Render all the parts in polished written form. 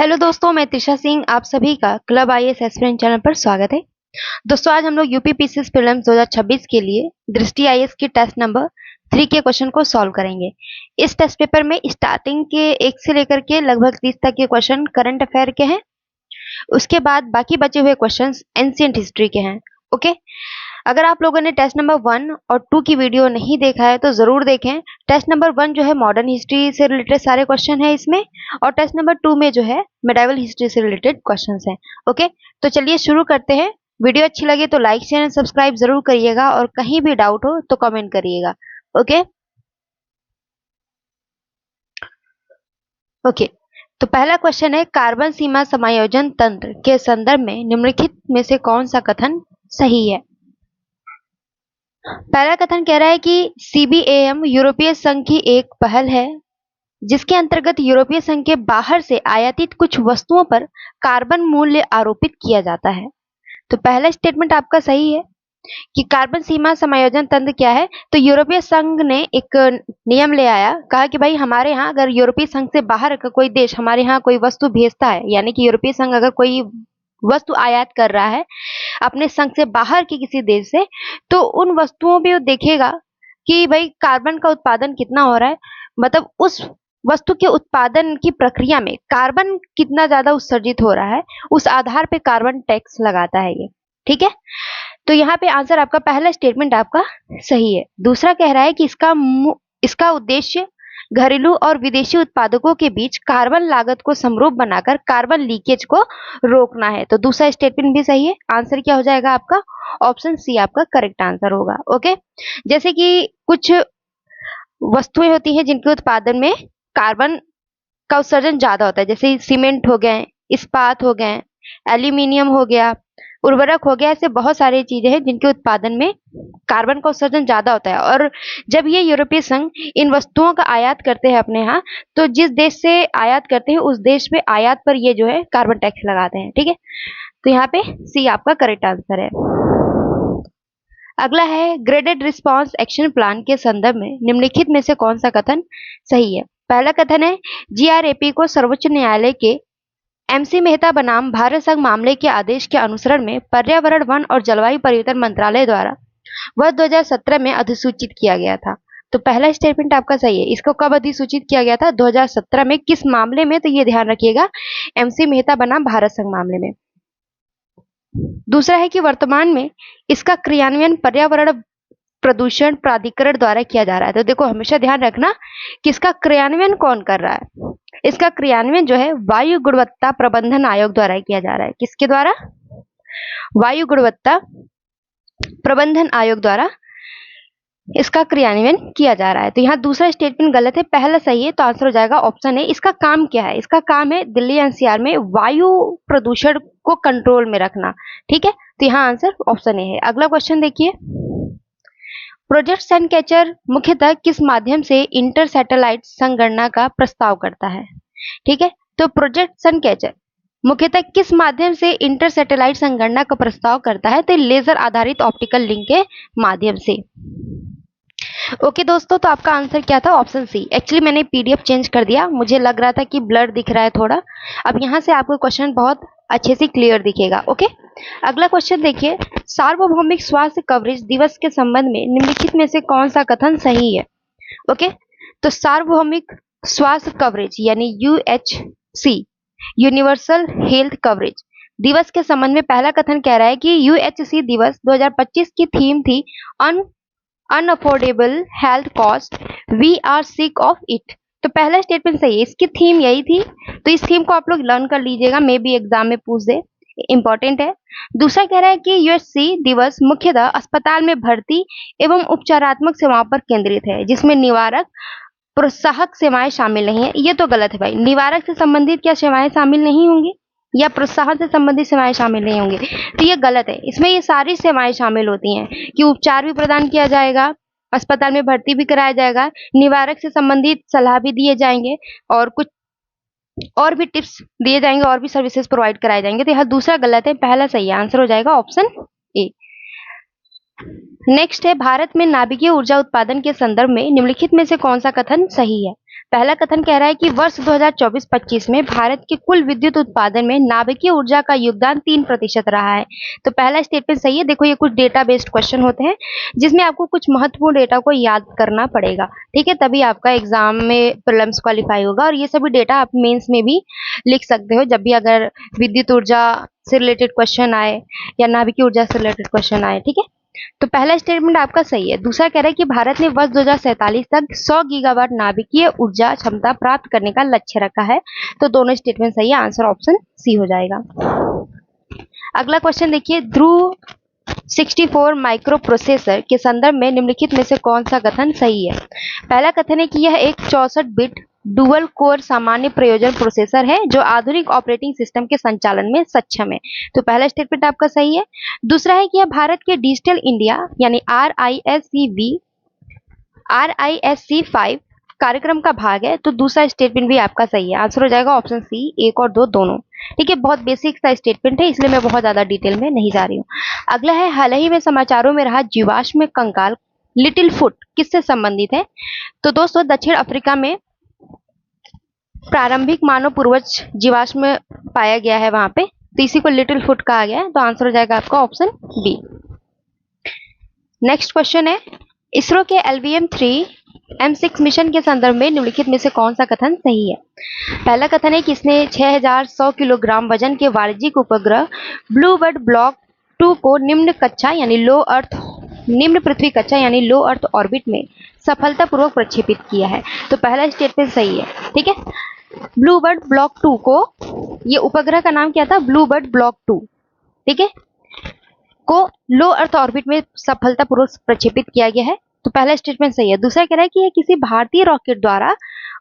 Hello दोस्तों, मैं त्रिशा सिंह आप सभी का क्लब आईएएस एस्पिरेंट चैनल पर स्वागत है। दोस्तों, आज हम लोग यूपी पीसीएस प्रीलिम्स 2026 के लिए दृष्टि आईएएस की टेस्ट नंबर 3 के क्वेश्चन को सॉल्व करेंगे। इस टेस्ट पेपर में स्टार्टिंग के 1 से लेकर के लगभग 30 तक के क्वेश्चन करंट अफेयर के हैं। उसके बाद बाकी बचे हुए क्वेश्चन एंशिएंट हिस्ट्री के हैं। ओके, अगर आप लोगों ने टेस्ट नंबर 1 और 2 की वीडियो नहीं देखा है तो जरूर देखें। टेस्ट नंबर 1 जो है मॉडर्न हिस्ट्री से रिलेटेड सारे क्वेश्चन है इसमें, और टेस्ट नंबर 2 में जो है मेडिवल हिस्ट्री से रिलेटेड क्वेश्चंस हैं। ओके, तो चलिए शुरू करते हैं। वीडियो अच्छी लगे तो लाइक शेयर सब्सक्राइब जरूर करिएगा, और कहीं भी डाउट हो तो कमेंट करिएगा। ओके ओके, तो पहला क्वेश्चन है, कार्बन सीमा समायोजन तंत्र के संदर्भ में निम्नलिखित में से कौन सा कथन सही है। पहला कथन कह रहा है कि सीबीएम यूरोपीय संघ की एक पहल है जिसके अंतर्गत यूरोपीय संघ के बाहर से आयातित कुछ वस्तुओं पर कार्बन मूल्य आरोपित किया जाता है। तो पहला स्टेटमेंट आपका सही है कि कार्बन सीमा समायोजन तंत्र क्या है। तो यूरोपीय संघ ने एक नियम ले आया, कहा कि भाई हमारे यहाँ अगर यूरोपीय संघ से बाहर का कोई देश हमारे यहाँ कोई वस्तु भेजता है, यानी कि यूरोपीय संघ अगर कोई वस्तु आयात कर रहा है अपने संघ से बाहर के किसी देश से, तो उन वस्तुओं पे वो देखेगा कि भाई कार्बन का उत्पादन कितना हो रहा है, मतलब उस वस्तु के उत्पादन की प्रक्रिया में कार्बन कितना ज्यादा उत्सर्जित हो रहा है, उस आधार पे कार्बन टैक्स लगाता है ये। ठीक है, तो यहाँ पे आंसर आपका पहला स्टेटमेंट आपका सही है। दूसरा कह रहा है कि इसका उद्देश्य घरेलू और विदेशी उत्पादकों के बीच कार्बन लागत को समरूप बनाकर कार्बन लीकेज को रोकना है। तो दूसरा स्टेटमेंट भी सही है। आंसर क्या हो जाएगा आपका? ऑप्शन सी आपका करेक्ट आंसर होगा। ओके, जैसे कि कुछ वस्तुएं होती हैं जिनके उत्पादन में कार्बन का उत्सर्जन ज्यादा होता है, जैसे सीमेंट हो गए, इस्पात हो गए, एल्यूमिनियम हो गया, उर्वरक हो गया, ऐसे बहुत सारी चीजें हैं जिनके उत्पादन में कार्बन का उत्सर्जन ज्यादा होता है। और जब ये यूरोपीय संघ इन वस्तुओं का आयात करते हैं अपने यहाँ, तो जिस देश से आयात करते हैं उस देश पे आयात पर ये जो है कार्बन टैक्स लगाते हैं। ठीक है, तो यहाँ पे सी आपका करेक्ट आंसर है। अगला है, ग्रेडेड रिस्पॉन्स एक्शन प्लान के संदर्भ में निम्नलिखित में से कौन सा कथन सही है। पहला कथन है, जीआरएपी को सर्वोच्च न्यायालय के एमसी मेहता बनाम भारत संघ मामले के आदेश के अनुसरण में पर्यावरण, वन और जलवायु परिवर्तन मंत्रालय द्वारा वर्ष 2017 में अधिसूचित किया गया था। तो पहला स्टेटमेंट आपका सही है। इसको कब अधिसूचित किया गया था? 2017 में। किस मामले में? तो ये ध्यान रखिएगा, एमसी मेहता बनाम भारत संघ मामले में। दूसरा है कि वर्तमान में इसका क्रियान्वयन पर्यावरण प्रदूषण प्राधिकरण द्वारा किया जा रहा है। तो देखो, हमेशा ध्यान रखना कि इसका क्रियान्वयन कौन कर रहा है। इसका क्रियान्वयन जो है वायु गुणवत्ता प्रबंधन आयोग द्वारा किया जा रहा है। किसके द्वारा? वायु गुणवत्ता प्रबंधन आयोग द्वारा इसका क्रियान्वयन किया जा रहा है। तो यहाँ दूसरा स्टेटमेंट गलत है, पहला सही है। तो आंसर हो जाएगा ऑप्शन ए। इसका काम क्या है? इसका काम है दिल्ली एनसीआर में वायु प्रदूषण को कंट्रोल में रखना। ठीक है, तो यहाँ आंसर ऑप्शन ए है। अगला क्वेश्चन देखिए, प्रोजेक्ट सनकैचर मुख्यतः किस माध्यम से इंटर सैटेलाइट संगणना का प्रस्ताव करता है? ठीक है, तो प्रोजेक्ट सनकैचर मुख्यतः किस माध्यम से इंटर सैटेलाइट संगणना का प्रस्ताव करता है? तो लेजर आधारित ऑप्टिकल लिंक के माध्यम से। ओके दोस्तों, तो आपका आंसर क्या था? Option C. एक्चुअली मैंने पीडीएफ चेंज कर दिया, मुझे लग रहा था कि ब्लर दिख रहा है थोड़ा। अब यहाँ से आपको क्वेश्चन बहुत अच्छे से क्लियर दिखेगा। ओके, अगला क्वेश्चन देखिए, सार्वभौमिक स्वास्थ्य कवरेज दिवस के संबंध में निम्नलिखित में से कौन सा कथन सही है? ओके, तो सार्वभौमिक स्वास्थ्य कवरेज यानी यूएचसी, यूनिवर्सल हेल्थ कवरेज दिवस के संबंध में पहला कथन कह रहा है कि यूएचसी दिवस 2025 की थीम थी unaffordable health cost, we are sick of it. तो पहला स्टेटमेंट सही है, इसकी थीम यही थी। तो इस थीम को आप लोग लर्न कर लीजिएगा, मे बी एग्जाम में पूछ दे, इंपॉर्टेंट है। दूसरा कह रहा है कि यूएचसी दिवस मुख्यतः अस्पताल में भर्ती एवं उपचारात्मक सेवाओं पर केंद्रित है, जिसमें निवारक प्रोत्साहक सेवाएं शामिल नहीं है। ये तो गलत है भाई, निवारक से संबंधित क्या सेवाएं शामिल नहीं होंगी, या प्रोत्साहन से संबंधित सेवाएं शामिल नहीं होंगी? तो ये गलत है। इसमें ये सारी सेवाएं शामिल होती हैं कि उपचार भी प्रदान किया जाएगा, अस्पताल में भर्ती भी कराया जाएगा, निवारक से संबंधित सलाह भी दिए जाएंगे, और कुछ और भी टिप्स दिए जाएंगे, और भी सर्विसेज प्रोवाइड कराए जाएंगे। तो यहाँ दूसरा गलत है, पहला सही है। आंसर हो जाएगा ऑप्शन ए। नेक्स्ट है, भारत में नाभिकीय ऊर्जा उत्पादन के संदर्भ में निम्नलिखित में से कौन सा कथन सही है? पहला कथन कह रहा है कि वर्ष 2024-25 में भारत के कुल विद्युत उत्पादन में नाभिकीय ऊर्जा का योगदान 3% रहा है। तो पहला स्टेटमेंट सही है। देखो ये कुछ डेटा बेस्ड क्वेश्चन होते हैं जिसमें आपको कुछ महत्वपूर्ण डेटा को याद करना पड़ेगा, ठीक है, तभी आपका एग्जाम में प्रीलिम्स क्वालिफाई होगा। और ये सभी डेटा आप मेंस में भी लिख सकते हो जब भी अगर विद्युत ऊर्जा से रिलेटेड क्वेश्चन आए या नाभिकीय ऊर्जा से रिलेटेड क्वेश्चन आए, ठीक है। तो पहला स्टेटमेंट आपका सही है। दूसरा कह रहा है कि भारत ने वर्ष 2047 तक 100 गीगावाट नाभिकीय ऊर्जा क्षमता प्राप्त करने का लक्ष्य रखा है। तो दोनों स्टेटमेंट सही है, आंसर ऑप्शन सी हो जाएगा। अगला क्वेश्चन देखिए, ध्रुव 64 माइक्रो प्रोसेसर के संदर्भ में निम्नलिखित में से कौन सा कथन सही है। पहला कथन है कि यह एक 64 बिट डुअल कोर सामान्य प्रयोजन प्रोसेसर है जो आधुनिक ऑपरेटिंग सिस्टम के संचालन में सक्षम है। तो पहला स्टेटमेंट आपका सही है। दूसरा है कि यह भारत के डिजिटल इंडिया यानी RISC 5 कार्यक्रम का भाग है। तो दूसरा स्टेटमेंट भी आपका सही है, आंसर हो जाएगा ऑप्शन सी, 1 और 2 दोनों, ठीक है। बहुत बेसिक सा स्टेटमेंट है इसलिए मैं बहुत ज्यादा डिटेल में नहीं जा रही हूँ। अगला है, हाल ही में समाचारों में रहा जीवाश्म कंकाल लिटिल फुट किससे संबंधित है। तो दोस्तों दक्षिण अफ्रीका में प्रारंभिक मानव पूर्वज जीवाश्म पाया गया है वहां पे, तो इसी को लिटिल फुट कहा गया है। तो आंसर हो जाएगा आपका ऑप्शन बी। नेक्स्ट क्वेश्चन है, इसरो के LVM-3 मिशन के संदर्भ में निम्नलिखित में से कौन सा कथन सही है। पहला कथन है कि इसने 6100 किलोग्राम वजन के वाणिज्यिक उपग्रह ब्लूबर्ड ब्लॉक 2 को निम्न पृथ्वी कक्षा यानी लो अर्थ ऑर्बिट में सफलतापूर्वक प्रक्षेपित किया है। तो पहला स्टेटमेंट सही है, ठीक है। ब्लूबर्ड ब्लॉक 2 को, ये उपग्रह का नाम क्या था, ब्लूबर्ड ब्लॉक 2, ठीक है, को लो अर्थ ऑर्बिट में सफलतापूर्वक प्रक्षेपित किया गया है। तो पहला स्टेटमेंट सही है। दूसरा कह रहा है कि यह किसी भारतीय रॉकेट द्वारा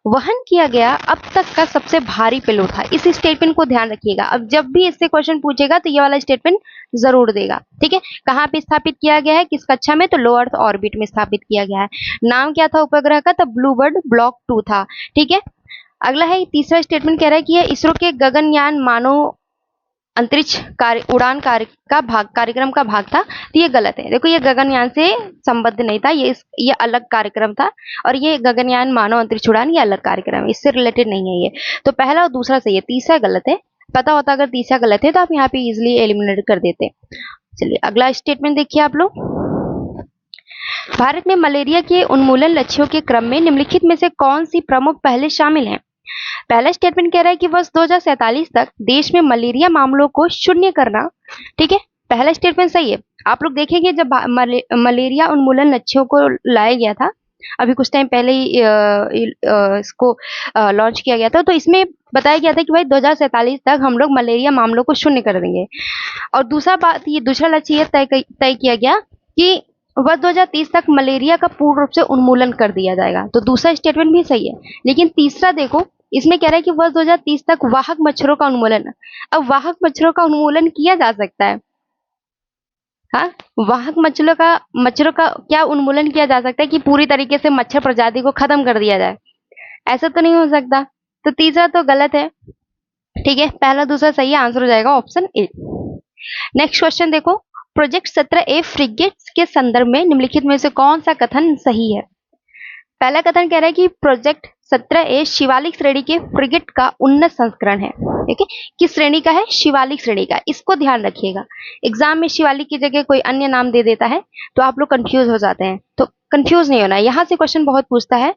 वहन किया गया अब तक का सबसे भारी पेलोड था। इस स्टेटमेंट को ध्यान रखिएगा, अब जब भी इससे क्वेश्चन पूछेगा तो ये वाला स्टेटमेंट जरूर देगा, ठीक है। कहाँ पे स्थापित किया गया है, किस कक्षा में, तो लो अर्थ ऑर्बिट में स्थापित किया गया है। नाम क्या था उपग्रह का, तो ब्लूबर्ड ब्लॉक 2 था, ठीक है। अगला है, तीसरा स्टेटमेंट कह रहा है कि यह इसरो के गगनयान मानव अंतरिक्ष उड़ान कार्यक्रम का भाग था। तो ये गलत है। देखो ये गगनयान से संबद्ध नहीं था, ये अलग कार्यक्रम था, और ये गगनयान मानव अंतरिक्ष उड़ान ये अलग कार्यक्रम है, इससे रिलेटेड नहीं है ये। तो पहला और दूसरा सही है, तीसरा गलत है। पता होता अगर तीसरा गलत है तो आप यहाँ पे इजिली एलिमिनेट कर देते। चलिए अगला स्टेटमेंट देखिए आप लोग, भारत में मलेरिया के उन्मूलन लक्ष्यों के क्रम में निम्नलिखित में से कौन सी प्रमुख पहले शामिल हैं। पहला स्टेटमेंट कह रहा है कि वर्ष 2047 तक देश में मलेरिया मामलों को शून्य करना, ठीक है। पहला स्टेटमेंट सही है। आप लोग देखेंगे जब मलेरिया उन्मूलन लक्ष्यों को लाया गया था, अभी कुछ टाइम पहले ही इसको लॉन्च किया गया था, तो इसमें बताया गया था कि भाई 2047 तक हम लोग मलेरिया मामलों को शून्य कर देंगे। और दूसरा लक्ष्य ये तय किया गया कि वर्ष 2030 तक मलेरिया का पूर्ण रूप से उन्मूलन कर दिया जाएगा। तो दूसरा स्टेटमेंट भी सही है। लेकिन तीसरा देखो, इसमें कह रहा है कि वर्ष 2030 तक वाहक मच्छरों का उन्मूलन। अब वाहक मच्छरों का उन्मूलन किया जा सकता है, हाँ, वाहक मच्छरों का क्या उन्मूलन किया जा सकता है कि पूरी तरीके से मच्छर प्रजाति को खत्म कर दिया जाए, ऐसा तो नहीं हो सकता। तो तीसरा तो गलत है, ठीक है। पहला दूसरा सही है, आंसर हो जाएगा ऑप्शन ए। नेक्स्ट क्वेश्चन देखो, प्रोजेक्ट 17A फ्रिगेट्स के संदर्भ में निम्नलिखित में से कौन सा कथन सही है। पहला कथन कह रहा है कि प्रोजेक्ट 17A शिवालिक श्रेणी के फ्रिगेट का उन्नत संस्करण है, ठीक है। किस श्रेणी का है, शिवालिक श्रेणी का, इसको ध्यान रखिएगा। एग्जाम में शिवालिक की जगह कोई अन्य नाम दे देता है तो आप लोग कंफ्यूज हो जाते हैं, तो कंफ्यूज नहीं होना है, यहाँ से क्वेश्चन बहुत पूछता है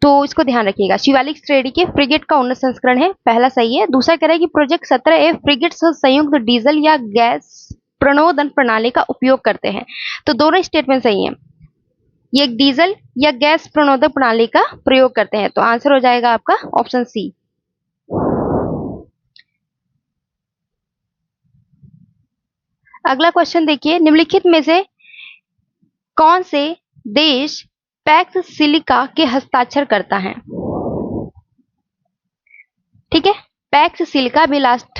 तो इसको ध्यान रखिएगा। शिवालिक श्रेणी के फ्रिगेट का उन्नत संस्करण है, पहला सही है। दूसरा कह रहा है कि प्रोजेक्ट 17A फ्रिगेट संयुक्त डीजल या गैस प्रणोदन प्रणाली का उपयोग करते हैं। तो दोनों स्टेटमेंट सही है, ये डीजल या गैस प्रणोदक प्रणाली का प्रयोग करते हैं। तो आंसर हो जाएगा आपका ऑप्शन सी। अगला क्वेश्चन देखिए, निम्नलिखित में से कौन से देश पैक्स सिलिका के हस्ताक्षर करता है, ठीक है। पैक्स सिलिका भी लास्ट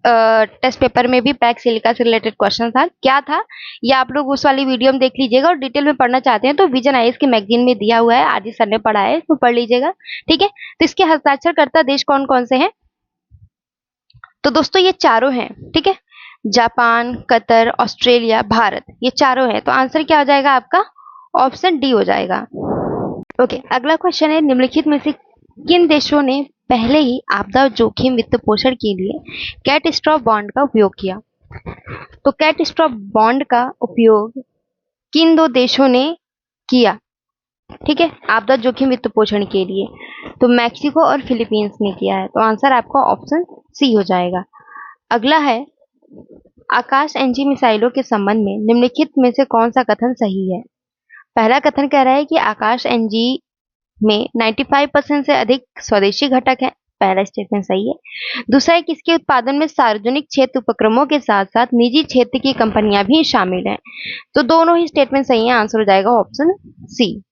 टेस्ट पेपर में भी पैक्स सिलिका से रिलेटेड क्वेश्चन था, क्या था ये आप लोग उस वाली वीडियो में देख लीजिएगा। और डिटेल में पढ़ना चाहते हैं तो विजन आईएएस के मैगजीन में दिया हुआ है, आज सर ने पढ़ा है, तो पढ़ लीजिएगा, ठीक है। तो इसके हस्ताक्षरकर्ता देश कौन कौन से हैं, तो दोस्तों ये चारों हैं, ठीक है। जापान, कतर, ऑस्ट्रेलिया, भारत, ये चारों हैं। तो आंसर क्या हो जाएगा आपका, ऑप्शन डी हो जाएगा। ओके, अगला क्वेश्चन है, निम्नलिखित में से किन देशों ने पहले ही आपदा जोखिम वित्त पोषण के लिए कैटस्ट्रॉफ बॉन्ड का उपयोग किया? तो कैटस्ट्रॉफ बॉन्ड का उपयोग किन दो देशों ने किया? ठीक है, आपदा जोखिम वित्त पोषण के लिए तो मैक्सिको और फिलीपींस ने किया है। तो आंसर आपका ऑप्शन सी हो जाएगा। अगला है, आकाश एनजी मिसाइलों के संबंध में निम्नलिखित में से कौन सा कथन सही है? पहला कथन कह रहा है कि आकाश एनजी में 95% से अधिक स्वदेशी घटक है। पहला स्टेटमेंट सही है। दूसरा है कि इसके उत्पादन में सार्वजनिक क्षेत्र उपक्रमों के साथ साथ निजी क्षेत्र की कंपनियां भी शामिल हैं। तो दोनों ही स्टेटमेंट सही है। आंसर हो जाएगा ऑप्शन सी।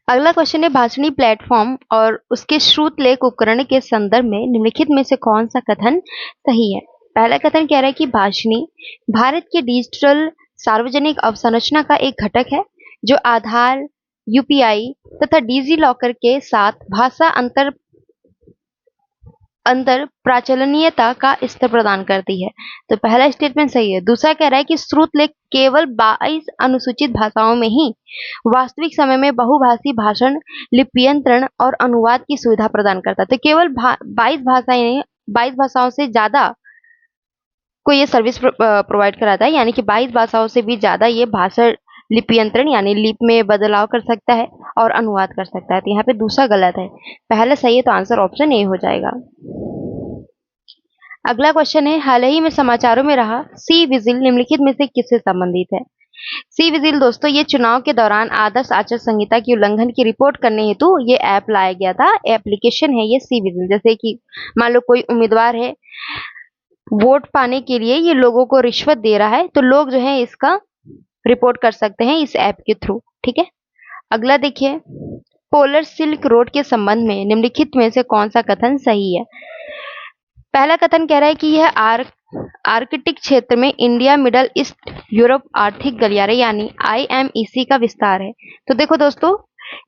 अगला क्वेश्चन है, भाषणी प्लेटफॉर्म और उसके श्रुतलेख उपकरण के संदर्भ में निम्नलिखित में से कौन सा कथन सही है? पहला कथन कह रहा है कि भाषणी भारत के डिजिटल सार्वजनिक अवसंरचना का एक घटक है जो आधार, यूपीआई तथा डिजी लॉकर के साथ भाषा अंतर प्राचलनीयता का स्तर प्रदान करती है। तो पहला स्टेटमेंट सही है। दूसरा कह रहा है कि श्रुतलेख केवल 22 अनुसूचित भाषाओं में ही वास्तविक समय में बहुभाषी भाषण, लिप्यंतरण और अनुवाद की सुविधा प्रदान करता है। तो केवल 22 भाषाओं से ज्यादा को ये सर्विस प्रोवाइड कराता है, यानी कि 22 भाषाओं से भी ज्यादा ये भाषण लिप्यंतरण यानी लिप में बदलाव कर सकता है और अनुवाद कर सकता है। तो यहाँ पे दूसरा गलत है, पहला सही है। तो आंसर ऑप्शन ए हो जाएगा। अगला क्वेश्चन है, हाल ही में समाचारों में रहा सी विजिल निम्नलिखित में से किससे संबंधित है? सी विजिल दोस्तों ये चुनाव के दौरान आदर्श आचार संहिता की उल्लंघन की रिपोर्ट करने हेतु ये ऐप लाया गया था। एप्लीकेशन है ये सी विजिल। जैसे कि मान लो कोई उम्मीदवार है, वोट पाने के लिए ये लोगों को रिश्वत दे रहा है, तो लोग जो है इसका रिपोर्ट कर सकते हैं इस ऐप के थ्रू। ठीक है, अगला देखिए, पोलर सिल्क रोड के संबंध में निम्नलिखित में से कौन सा कथन सही है? पहला कथन कह रहा है कि यह आर्कटिक क्षेत्र में इंडिया मिडल ईस्ट यूरोप आर्थिक गलियारे यानी आईएमईसी का विस्तार है। तो देखो दोस्तों,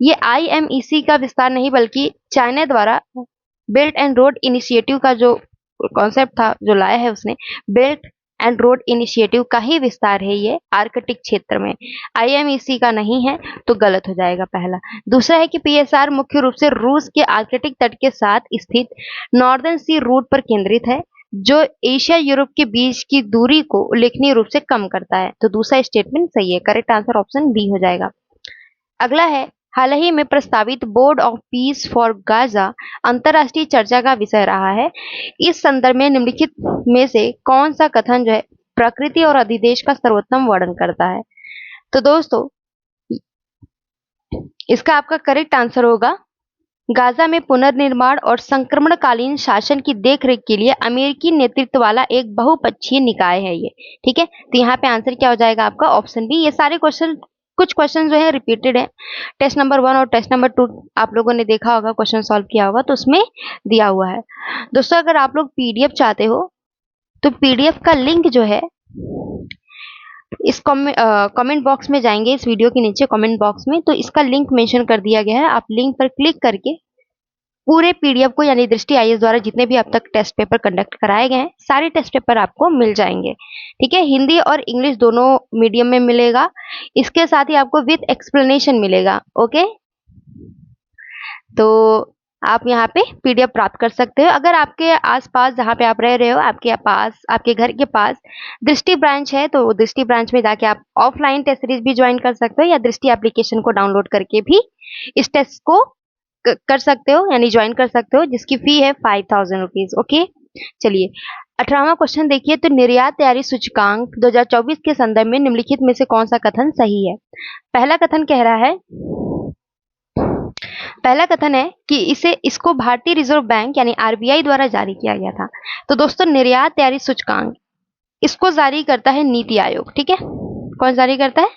ये आईएमईसी का विस्तार नहीं बल्कि चाइना द्वारा बेल्ट एंड रोड इनिशिएटिव का जो कॉन्सेप्ट था, जो लाया है उसने, बेल्ट एंड रोड इनिशिएटिव का ही विस्तार है ये आर्कटिक क्षेत्र में, आईएमईसी का नहीं है। तो गलत हो जाएगा पहला। दूसरा है कि पीएसआर मुख्य रूप से रूस के आर्कटिक तट के साथ स्थित नॉर्दर्न सी रूट पर केंद्रित है जो एशिया यूरोप के बीच की दूरी को उल्लेखनीय रूप से कम करता है। तो दूसरा स्टेटमेंट सही है। करेक्ट आंसर ऑप्शन बी हो जाएगा। अगला है, हाल ही में प्रस्तावित board of peace for Gaza अंतरराष्ट्रीय चर्चा का विषय रहा है। इस संदर्भ में निम्नलिखित में से कौन सा कथन जो है प्रकृति और अधिदेश का सर्वोत्तम वर्णन करता है? तो दोस्तों इसका आपका करेक्ट आंसर होगा, गाजा में पुनर्निर्माण और संक्रमणकालीन शासन की देखरेख के लिए अमेरिकी नेतृत्व वाला एक बहुपक्षीय निकाय है ये। ठीक है, तो यहाँ पे आंसर क्या हो जाएगा आपका ऑप्शन बी। ये सारे क्वेश्चन, कुछ क्वेश्चन जो है रिपीटेड है। टेस्ट नंबर 1 और टेस्ट नंबर 2 आप लोगों ने देखा होगा, क्वेश्चन सॉल्व किया होगा, तो उसमें दिया हुआ है। दोस्तों अगर आप लोग पीडीएफ चाहते हो तो पीडीएफ का लिंक जो है इस कमेंट बॉक्स में जाएंगे, इस वीडियो के नीचे कमेंट बॉक्स में, तो इसका लिंक मेंशन कर दिया गया है। आप लिंक पर क्लिक करके पूरे पीडीएफ को, यानी दृष्टि आईएएस द्वारा जितने भी अब तक टेस्ट पेपर कंडक्ट कराए गए हैं सारे टेस्ट पेपर आपको मिल जाएंगे। ठीक है, हिंदी और इंग्लिश दोनों मीडियम में मिलेगा। इसके साथ ही आपको विद एक्सप्लेनेशन मिलेगा। ओके, तो आप यहाँ पे पीडीएफ प्राप्त कर सकते हो। अगर आपके आसपास जहाँ पे आप रह रहे हो, आपके पास, आपके घर के पास दृष्टि ब्रांच है, तो दृष्टि ब्रांच में जाके आप ऑफलाइन टेस्ट सीरीज भी ज्वाइन कर सकते हो या दृष्टि एप्लीकेशन को डाउनलोड करके भी इस टेस्ट को कर सकते हो, यानी ज्वाइन कर सकते हो, जिसकी फी है 5000 रुपीज। ओके, चलिए 18वां क्वेश्चन देखिए, तो निर्यात तैयारी सूचकांक 2024 के संदर्भ में निम्नलिखित में से कौन सा कथन सही है? पहला कथन कह रहा है, पहला कथन है कि इसको भारतीय रिजर्व बैंक यानी आरबीआई द्वारा जारी किया गया था। तो दोस्तों निर्यात तैयारी सूचकांक इसको जारी करता है नीति आयोग। ठीक है, कौन जारी करता है?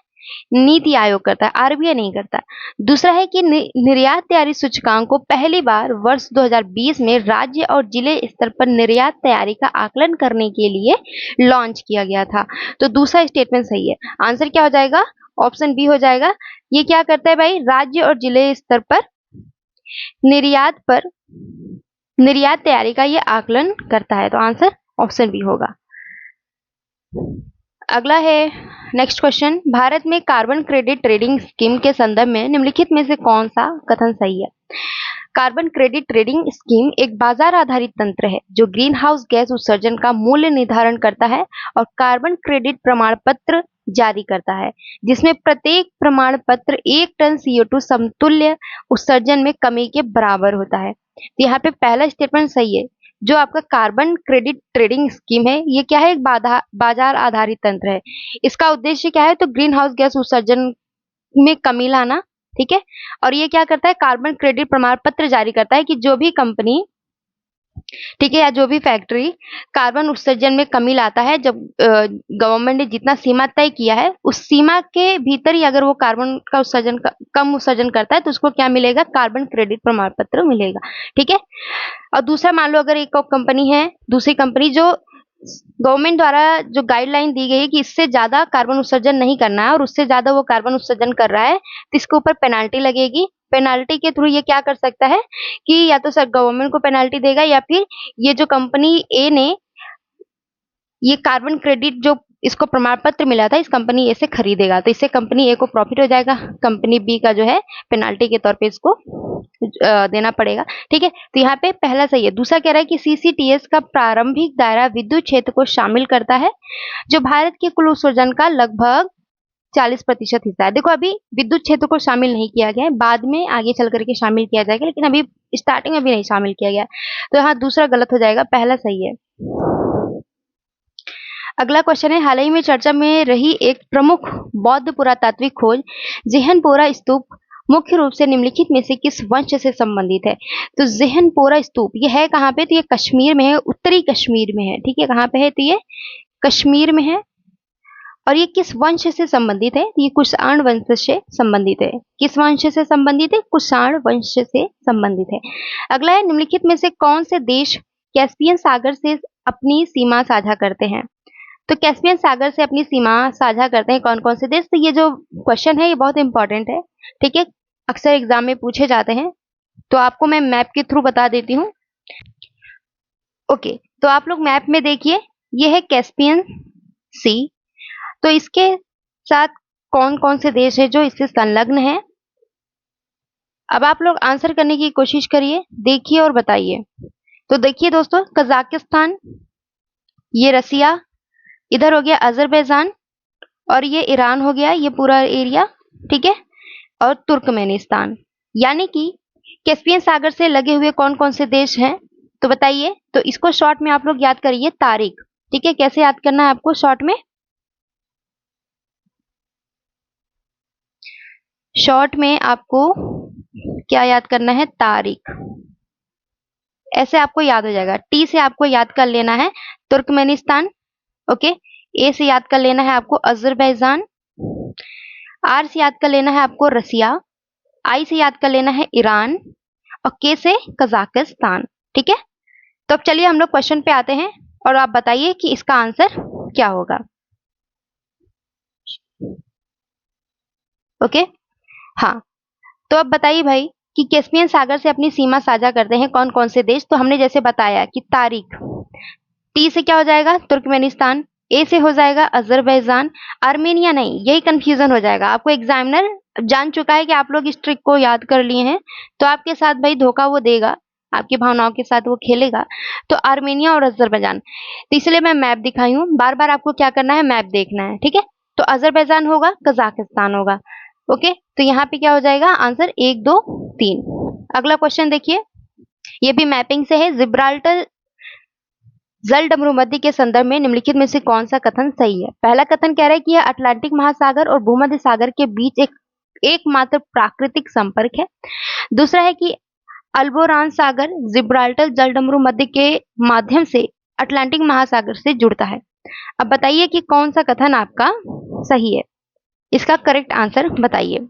नीति आयोग करता है, आरबीआई नहीं करता। दूसरा है कि निर्यात तैयारी सूचकांक को पहली बार वर्ष 2020 में राज्य और जिले स्तर पर निर्यात तैयारी का आकलन करने के लिए लॉन्च किया गया था। तो दूसरा स्टेटमेंट सही है। आंसर क्या हो जाएगा? ऑप्शन बी हो जाएगा। ये क्या करता है भाई? राज्य और जिले स्तर पर निर्यात तैयारी का ये आकलन करता है। तो आंसर ऑप्शन बी होगा। अगला है नेक्स्ट क्वेश्चन, भारत में कार्बन क्रेडिट ट्रेडिंग स्कीम के संदर्भ में निम्नलिखित में से कौन सा कथन सही है? कार्बन क्रेडिट ट्रेडिंग स्कीम एक बाजार आधारित तंत्र है जो ग्रीन हाउस गैस उत्सर्जन का मूल्य निर्धारण करता है और कार्बन क्रेडिट प्रमाण पत्र जारी करता है, जिसमें प्रत्येक प्रमाण पत्र 1 टन CO2 समतुल्य उत्सर्जन में कमी के बराबर होता है। तो यहाँ पे पहला स्टेटमेंट सही है। जो आपका कार्बन क्रेडिट ट्रेडिंग स्कीम है, ये क्या है? एक बाजार आधारित तंत्र है। इसका उद्देश्य क्या है? तो ग्रीन हाउस गैस उत्सर्जन में कमी लाना, ठीक है। और ये क्या करता है? कार्बन क्रेडिट प्रमाण पत्र जारी करता है कि जो भी कंपनी, ठीक है, या जो भी फैक्ट्री कार्बन उत्सर्जन में कमी लाता है, जब गवर्नमेंट ने जितना सीमा तय किया है उस सीमा के भीतर ही अगर वो कार्बन का उत्सर्जन कम उत्सर्जन करता है तो उसको क्या मिलेगा? कार्बन क्रेडिट प्रमाण पत्र मिलेगा, ठीक है। और दूसरा, मान लो अगर एक कंपनी है, दूसरी कंपनी जो गवर्नमेंट द्वारा जो गाइडलाइन दी गई है कि इससे ज्यादा कार्बन उत्सर्जन नहीं करना है और उससे ज्यादा वो कार्बन उत्सर्जन कर रहा है, तो इसके ऊपर पेनाल्टी लगेगी। पेनाल्टी के थ्रू ये क्या कर सकता है कि या तो सर गवर्नमेंट को पेनाल्टी देगा या फिर ये जो कंपनी ए ने ये कार्बन क्रेडिट जो इसको प्रमाण पत्र मिला था, इस कंपनी ए से खरीदेगा, तो इससे कंपनी ए को प्रॉफिट हो जाएगा, कंपनी बी का जो है पेनाल्टी के तौर पे इसको देना पड़ेगा, ठीक है। तो यहाँ पे पहला सही है। दूसरा कह रहा है कि CCTS का प्रारंभिक दायरा विद्युत क्षेत्र को शामिल करता है जो भारत के कुल उत्सर्जन का लगभग 40% हिस्सा है। देखो अभी विद्युत क्षेत्र को शामिल नहीं किया गया है, बाद में आगे चल करके शामिल किया जाएगा, लेकिन अभी स्टार्टिंग में भी नहीं शामिल किया गया। तो यहाँ दूसरा गलत हो जाएगा, पहला सही है। अगला क्वेश्चन है, हाल ही में चर्चा में रही एक प्रमुख बौद्ध पुरातात्विक खोज जेहनपोरा स्तूप मुख्य रूप से निम्नलिखित में से किस वंश से संबंधित है? तो जेहनपोरा स्तूप ये है कहाँ पे? तो ये कश्मीर में है, उत्तरी कश्मीर में है, ठीक है। कहाँ पे है? तो ये कश्मीर में है। और ये किस वंश से संबंधित है? ये कुषाण वंश से संबंधित है। किस वंश से संबंधित है? कुषाण वंश से संबंधित है। अगला है, निम्नलिखित में से कौन से देश कैस्पियन सागर से अपनी सीमा साझा करते हैं? तो कैस्पियन सागर से अपनी सीमा साझा करते हैं कौन कौन से देश? तो ये जो क्वेश्चन है ये बहुत इंपॉर्टेंट है, ठीक है, अक्सर एग्जाम में पूछे जाते हैं, तो आपको मैं मैप के थ्रू बता देती हूँ। ओके, तो आप लोग मैप में देखिए, ये है कैस्पियन सी, तो इसके साथ कौन कौन से देश है जो इससे संलग्न है। अब आप लोग आंसर करने की कोशिश करिए, देखिए और बताइए। तो देखिए दोस्तों, कजाकिस्तान, ये रसिया, इधर हो गया अजरबैजान, और ये ईरान हो गया, ये पूरा एरिया, ठीक है, और तुर्कमेनिस्तान। यानी कि कैस्पियन सागर से लगे हुए कौन कौन से देश हैं? तो बताइए। तो इसको शॉर्ट में आप लोग याद करिए, तारीख, ठीक है। कैसे याद करना है आपको शॉर्ट में? शॉर्ट में आपको क्या याद करना है? तारीख। ऐसे आपको याद हो जाएगा। टी से आपको याद कर लेना है तुर्कमेनिस्तान, ओके। ए से याद कर लेना है आपको अजरबैजान, आर से याद कर लेना है आपको रसिया, आई से याद कर लेना है ईरान, और के से कजाकिस्तान, ठीक है। तो अब चलिए हम लोग क्वेश्चन पे आते हैं और आप बताइए कि इसका आंसर क्या होगा, ओके। हाँ, तो अब बताइए भाई कि कैस्पियन सागर से अपनी सीमा साझा करते हैं कौन कौन से देश? तो हमने जैसे बताया कि तारीख, टी से क्या हो जाएगा? तुर्कमेनिस्तान, ए से हो जाएगा अजरबैजान, आर्मेनिया नहीं, यही कंफ्यूजन हो जाएगा आपको। एग्जामिनर जान चुका है कि आप लोग इस ट्रिक को याद कर लिए हैं, तो आपके साथ भाई धोखा वो देगा, आपकी भावनाओं के साथ वो खेलेगा। तो आर्मेनिया और अजरबैजान, तो इसलिए मैं मैप दिखाई हूँ, बार बार आपको क्या करना है? मैप देखना है, ठीक है। तो अजरबैजान होगा, कजाकिस्तान होगा, ओके। तो यहाँ पे क्या हो जाएगा आंसर? 1 2 3। अगला क्वेश्चन देखिए, ये भी मैपिंग से है। जिब्राल्टर जलडमरू मध्य के संदर्भ में निम्नलिखित में से कौन सा कथन सही है? पहला कथन कह रहा है कि यह अटलांटिक महासागर और भूमध्य सागर के बीच एकमात्र प्राकृतिक संपर्क है। दूसरा है कि अल्बोरान सागर जिब्राल्टर जलडमरू मध्य के माध्यम से अटलांटिक महासागर से जुड़ता है। अब बताइए कि कौन सा कथन आपका सही है, इसका करेक्ट आंसर बताइए।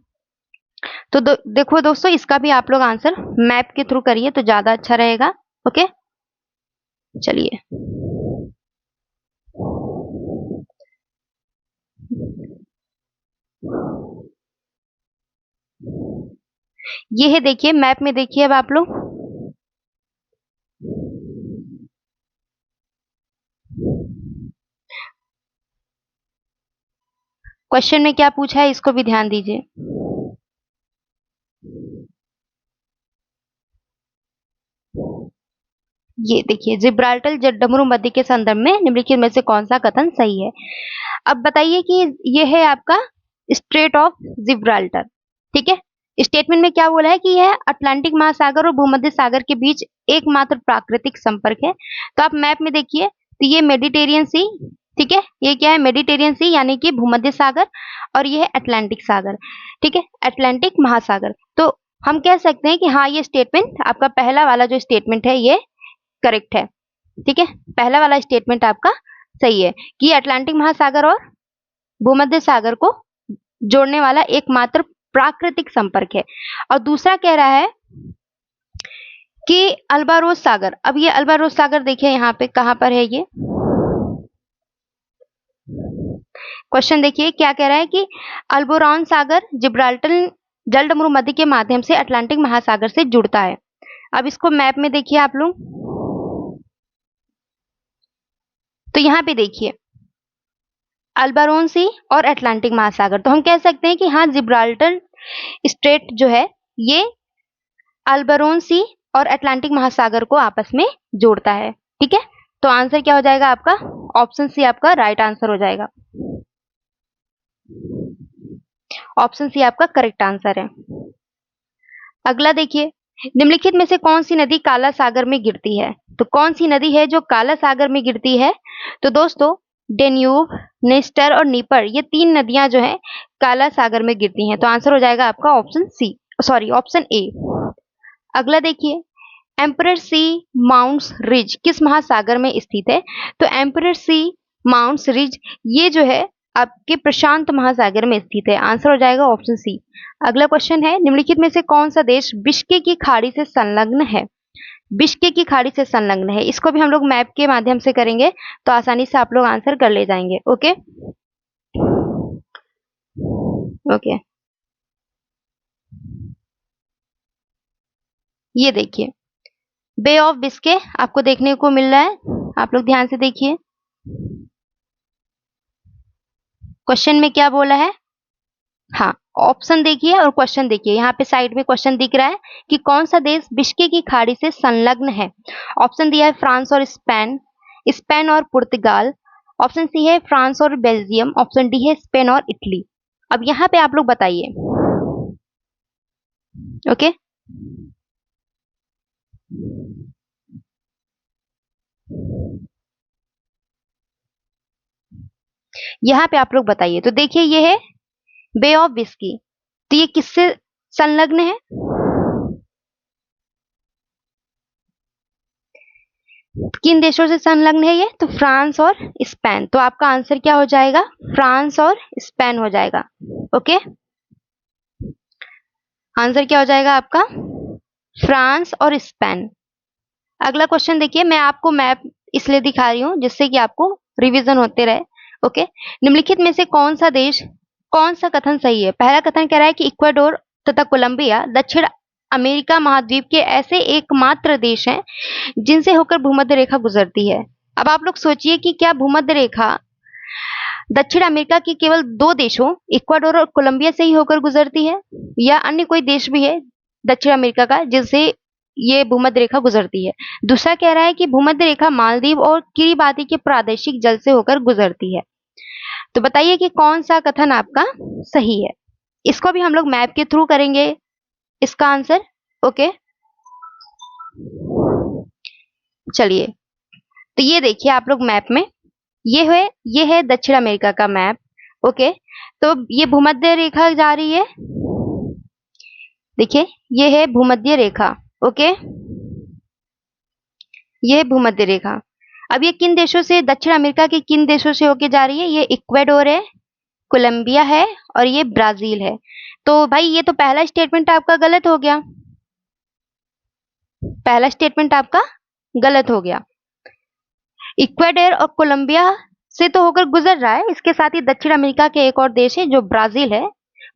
तो देखो दोस्तों, इसका भी आप लोग आंसर मैप के थ्रू करिए तो ज्यादा अच्छा रहेगा, ओके। चलिए, ये है, देखिए मैप में देखिए अब आप लोग, क्वेश्चन में क्या पूछा है इसको भी ध्यान दीजिए। ये देखिए, जिब्राल्टर जलडमरू मध्य के संदर्भ में निम्नलिखित में से कौन सा कथन सही है? अब बताइए कि ये है आपका स्ट्रेट ऑफ जिब्राल्टर, ठीक है। स्टेटमेंट में क्या बोला है कि यह अटलांटिक महासागर और भूमध्य सागर के बीच एकमात्र प्राकृतिक संपर्क है। तो आप मैप में देखिए, तो ये मेडिटेरियन सी, ठीक है, ये क्या है, मेडिटेरियन सी यानी कि भूमध्य सागर, और ये है अटलांटिक सागर, ठीक है, अटलांटिक महासागर। तो हम कह सकते हैं कि हाँ, ये स्टेटमेंट आपका पहला वाला जो स्टेटमेंट है ये करेक्ट है, ठीक है। पहला वाला स्टेटमेंट आपका सही है कि अटलांटिक महासागर और भूमध्य सागर को जोड़ने वाला एकमात्र प्राकृतिक संपर्क है। और दूसरा कह रहा है कि अल्बारोस सागर, अब ये अल्बारोस सागर देखिए यहाँ पे कहां पर है, ये क्वेश्चन देखिए क्या कह रहा है कि अल्बोरान सागर जिब्राल्टर जलडमरू मध्य के माध्यम से अटलांटिक महासागर से जुड़ता है। अब इसको मैप में देखिए आप लोग, तो यहाँ पे देखिए अल्बरोन सी और अटलांटिक महासागर, तो हम कह सकते हैं कि हाँ, जिब्राल्टर स्ट्रेट जो है ये अल्बरोन सी और अटलांटिक महासागर को आपस में जोड़ता है, ठीक है। तो आंसर क्या हो जाएगा आपका? ऑप्शन सी आपका राइट आंसर हो जाएगा। ऑप्शन सी आपका करेक्ट आंसर है। अगला देखिए, निम्नलिखित में से कौन सी नदी काला सागर में गिरती है? तो कौन सी नदी है जो काला सागर में गिरती है? तो दोस्तों डेन्यूब, नेस्टर और नीपर, ये तीन नदियां जो है काला सागर में गिरती हैं। तो आंसर हो जाएगा आपका option C, sorry option A. अगला देखिए, एम्परर सी माउंट्स रिज किस महासागर में स्थित है? तो एम्परर सी माउंट्स रिज ये जो है आपके प्रशांत महासागर में स्थित है। आंसर हो जाएगा ऑप्शन सी। अगला क्वेश्चन है, निम्नलिखित में से कौन सा देश बिश्के की खाड़ी से संलग्न है? बिश्के की खाड़ी से संलग्न है, इसको भी हम लोग मैप के माध्यम से करेंगे तो आसानी से आप लोग आंसर कर ले जाएंगे। ओके ओके, ये देखिए बे ऑफ बिस्के आपको देखने को मिल रहा है, आप लोग ध्यान से देखिए क्वेश्चन में क्या बोला है। हाँ, ऑप्शन देखिए और क्वेश्चन देखिए, यहाँ पे साइड में क्वेश्चन दिख रहा है कि कौन सा देश बिश्के की खाड़ी से संलग्न है। ऑप्शन दिया है फ्रांस और स्पेन, स्पेन और पुर्तगाल, ऑप्शन सी है फ्रांस और बेल्जियम, ऑप्शन डी है स्पेन और इटली। अब यहाँ पे आप लोग बताइए। ओके, यहाँ पे आप लोग बताइए। तो देखिए ये है बे ऑफ बिस्की, तो ये किससे संलग्न है? किन देशों से संलग्न है ये? तो फ्रांस और स्पेन। तो आपका आंसर क्या हो जाएगा? फ्रांस और स्पेन हो जाएगा। ओके, आंसर क्या हो जाएगा आपका? फ्रांस और स्पेन। अगला क्वेश्चन देखिए, मैं आपको मैप इसलिए दिखा रही हूं जिससे कि आपको रिवीजन होते रहे। ओके, निम्नलिखित में से कौन सा देश, कौन सा कथन सही है? पहला कथन कह रहा है कि इक्वाडोर तथा कोलंबिया दक्षिण अमेरिका महाद्वीप के ऐसे एकमात्र देश हैं जिनसे होकर भूमध्य रेखा गुजरती है। अब आप लोग सोचिए कि क्या भूमध्य रेखा दक्षिण अमेरिका के केवल दो देशों इक्वाडोर और कोलंबिया से ही होकर गुजरती है, या अन्य कोई देश भी है दक्षिण अमेरिका का जिससे ये भूमध्य रेखा गुजरती है? दूसरा कह रहा है कि भूमध्य रेखा मालदीव और किरिबाती के प्रादेशिक जल से होकर गुजरती है। तो बताइए कि कौन सा कथन आपका सही है? इसको भी हम लोग मैप के थ्रू करेंगे इसका आंसर। ओके, चलिए, तो ये देखिए आप लोग मैप में, ये है दक्षिण अमेरिका का मैप। ओके, तो ये भूमध्य रेखा जा रही है, देखिए ये है भूमध्य रेखा। ओके, ये है भूमध्य रेखा। अब ये किन देशों से, दक्षिण अमेरिका के किन देशों से होके जा रही है? ये इक्वाडोर है, कोलंबिया है और ये ब्राजील है। तो भाई ये तो पहला स्टेटमेंट आपका गलत हो गया, पहला स्टेटमेंट आपका गलत हो गया। इक्वाडोर और कोलंबिया से तो होकर गुजर रहा है, इसके साथ ही दक्षिण अमेरिका के एक और देश है जो ब्राजील है,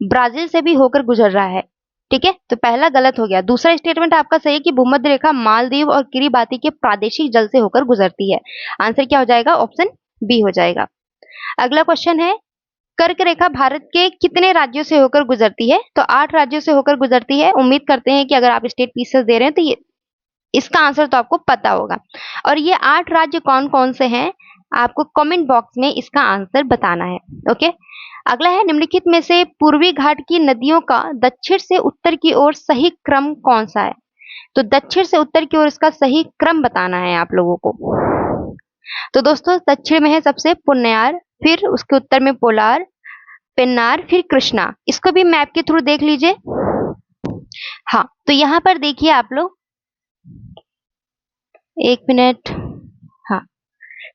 ब्राजील से भी होकर गुजर रहा है। ठीक है, तो पहला गलत हो गया। दूसरा स्टेटमेंट आपका सही है कि भूमध्य रेखा मालदीव और किरिबाती के प्रादेशिक जल से होकर गुजरती है। आंसर क्या हो जाएगा? ऑप्शन बी हो जाएगा। अगला क्वेश्चन है, कर्क रेखा भारत के कितने राज्यों से होकर गुजरती है? तो 8 राज्यों से होकर गुजरती है। उम्मीद करते हैं कि अगर आप स्टेट पीसेस दे रहे हैं तो ये इसका आंसर तो आपको पता होगा। और ये 8 राज्य कौन कौन से हैं, आपको कमेंट बॉक्स में इसका आंसर बताना है। ओके, अगला है निम्नलिखित में से पूर्वी घाट की नदियों का दक्षिण से उत्तर की ओर सही क्रम कौन सा है। तो दक्षिण से उत्तर की ओर इसका सही क्रम बताना है आप लोगों को। तो दोस्तों दक्षिण में है सबसे पुन्यार, फिर उसके उत्तर में पोलार, पेन्नार, फिर कृष्णा। इसको भी मैप के थ्रू देख लीजिए। हाँ, तो यहाँ पर देखिए आप लोग, एक मिनट। हाँ,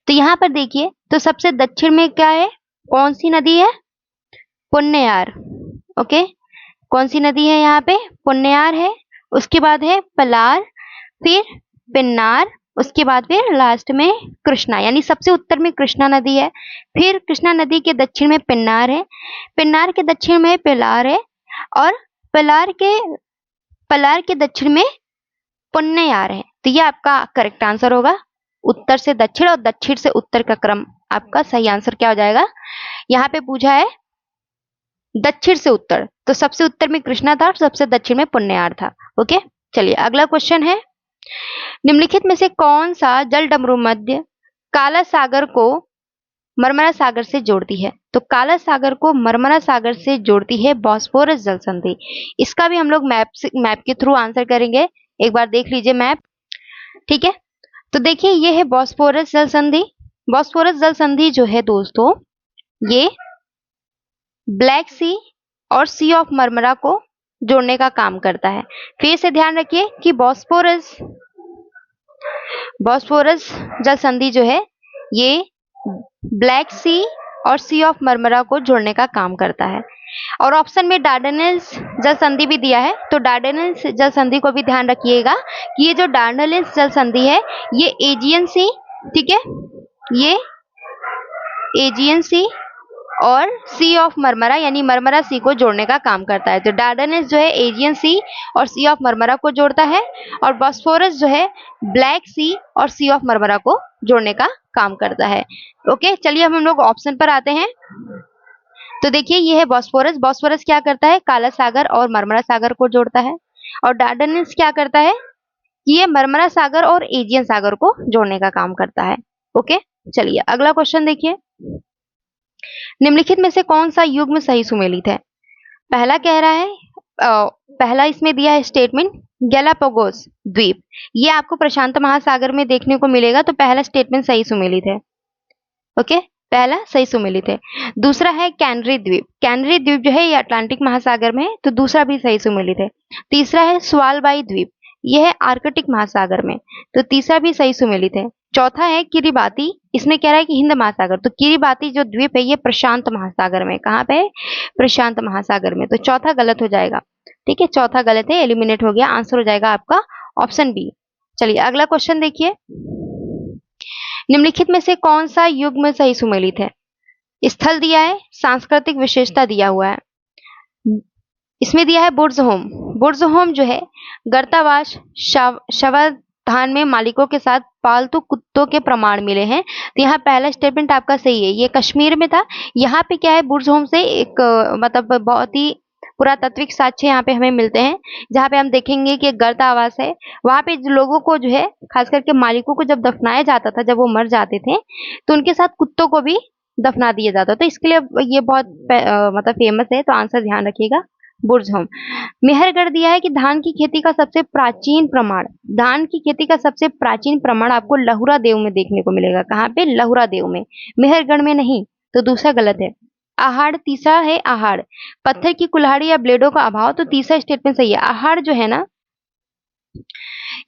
तो यहाँ पर देखिए, तो सबसे दक्षिण में क्या है, कौन सी नदी है, पुन्यार। ओके, कौन सी नदी है यहाँ पे, पुन्यार है। उसके बाद है पलार, फिर पेन्नार, उसके बाद फिर लास्ट में कृष्णा, यानी सबसे उत्तर में कृष्णा नदी है। फिर कृष्णा नदी के दक्षिण में पेन्नार है, पेन्नार के दक्षिण में पेलार है, और पलार के दक्षिण में पुन्यार है। तो ये आपका करेक्ट आंसर होगा। उत्तर से दक्षिण और दक्षिण से उत्तर का क्रम आपका सही आंसर क्या हो जाएगा। यहाँ पे पूछा है दक्षिण से उत्तर, तो सबसे उत्तर में कृष्णा था और सबसे दक्षिण में पुन्यार था। ओके, चलिए अगला क्वेश्चन है, निम्नलिखित में से कौन सा जल डमरू मध्य काला सागर को मरमरा सागर से जोड़ती है। तो काला सागर को मरमरा सागर से जोड़ती है बॉस्फोरस जल संधि। इसका भी हम लोग मैप के थ्रू आंसर करेंगे। एक बार देख लीजिए मैप, ठीक है। तो देखिए ये है बॉस्फोरस जल संधि। बॉस्फोरस जल संधि जो है दोस्तों, ये ब्लैक सी और सी ऑफ मरमरा को जोड़ने का काम करता है। फिर से ध्यान रखिए कि बॉस्फोरस जल संधि जो है ये ब्लैक सी और सी ऑफ मरमरा को जोड़ने का काम करता है। और ऑप्शन में डार्डेनल्स जल संधि भी दिया है, तो डार्डेनल्स जल संधि को भी ध्यान रखिएगा कि ये जो डार्डेनल्स जल संधि है ये एजियन सी, ठीक है, ये एजियन सी और सी ऑफ मरमरा यानी मरमरा सी को जोड़ने का काम करता है। तो डार्डेनल्स जो है एजियन सी और सी ऑफ मरमरा को जोड़ता है, और बॉस्फोरस जो है ब्लैक सी और सी ऑफ मरमरा को जोड़ने का काम करता है। ओके, चलिए हम लोग ऑप्शन पर आते हैं। तो देखिए ये है बॉस्फोरस। बॉस्फोरस क्या करता है, काला सागर और मरमरा सागर को जोड़ता है। और डार्डेनल्स क्या करता है कि ये मरमरा सागर और एजियन सागर को जोड़ने का काम करता है। ओके, चलिए अगला क्वेश्चन देखिए, निम्नलिखित में से कौन सा युग्म सही सुमेलित है। पहला कह रहा है पहला इसमें दिया है स्टेटमेंट गैलापागोस द्वीप, ये आपको प्रशांत महासागर में देखने को मिलेगा। तो पहला स्टेटमेंट सही सुमेलित है। ओके, पहला सही सुमेलित है। दूसरा है कैनरी द्वीप। कैनरी द्वीप जो है ये अटलांटिक महासागर में है, तो दूसरा भी सही सुमेलित है। तीसरा है स्वालबाई द्वीप, यह है आर्कटिक महासागर में, तो तीसरा भी सही सुमेलित है। चौथा है किरिबाती, इसमें कह रहा है कि हिंद महासागर, तो किरिबाती जो द्वीप है ये प्रशांत महासागर में, कहाँ पे है, प्रशांत महासागर में, तो चौथा गलत हो जाएगा। ठीक है, चौथा गलत है, एलिमिनेट हो गया। आंसर हो जाएगा आपका ऑप्शन बी। चलिए अगला क्वेश्चन देखिए, निम्नलिखित में से कौन सा युग्म सही सुमेलित है। स्थल दिया है, सांस्कृतिक विशेषता दिया हुआ है। इसमें दिया है बुर्ज होम। बुर्ज होम जो है गर्तावास शवाधान में मालिकों के साथ पालतू कुत्तों के प्रमाण मिले हैं। तो यहाँ पहला स्टेटमेंट आपका सही है, ये कश्मीर में था। यहाँ पे क्या है, बुर्ज होम से एक मतलब बहुत ही पुरातात्विक साक्ष्य यहाँ पे हमें मिलते हैं, जहाँ पे हम देखेंगे कि गर्त आवास है। वहां पे लोगों को जो है, खास करके मालिकों को जब दफनाया जाता था, जब वो मर जाते थे, तो उनके साथ कुत्तों को भी दफना दिया जाता। तो इसके लिए ये बहुत मतलब फेमस है। तो आंसर ध्यान रखिएगा बुर्ज होम। मेहरगढ़ दिया है कि धान की खेती का सबसे प्राचीन प्रमाण, धान की खेती का सबसे प्राचीन प्रमाण आपको लहुरा देव में देखने को मिलेगा। कहाँ पे, लहुरा देव में, मेहरगढ़ में नहीं, तो दूसरा गलत है। आहाड़, तीसरा है आहाड़, पत्थर की कुल्हाड़ी या ब्लेडों का अभाव, तो तीसरा स्टेटमेंट सही है। आहाड़ जो है ना,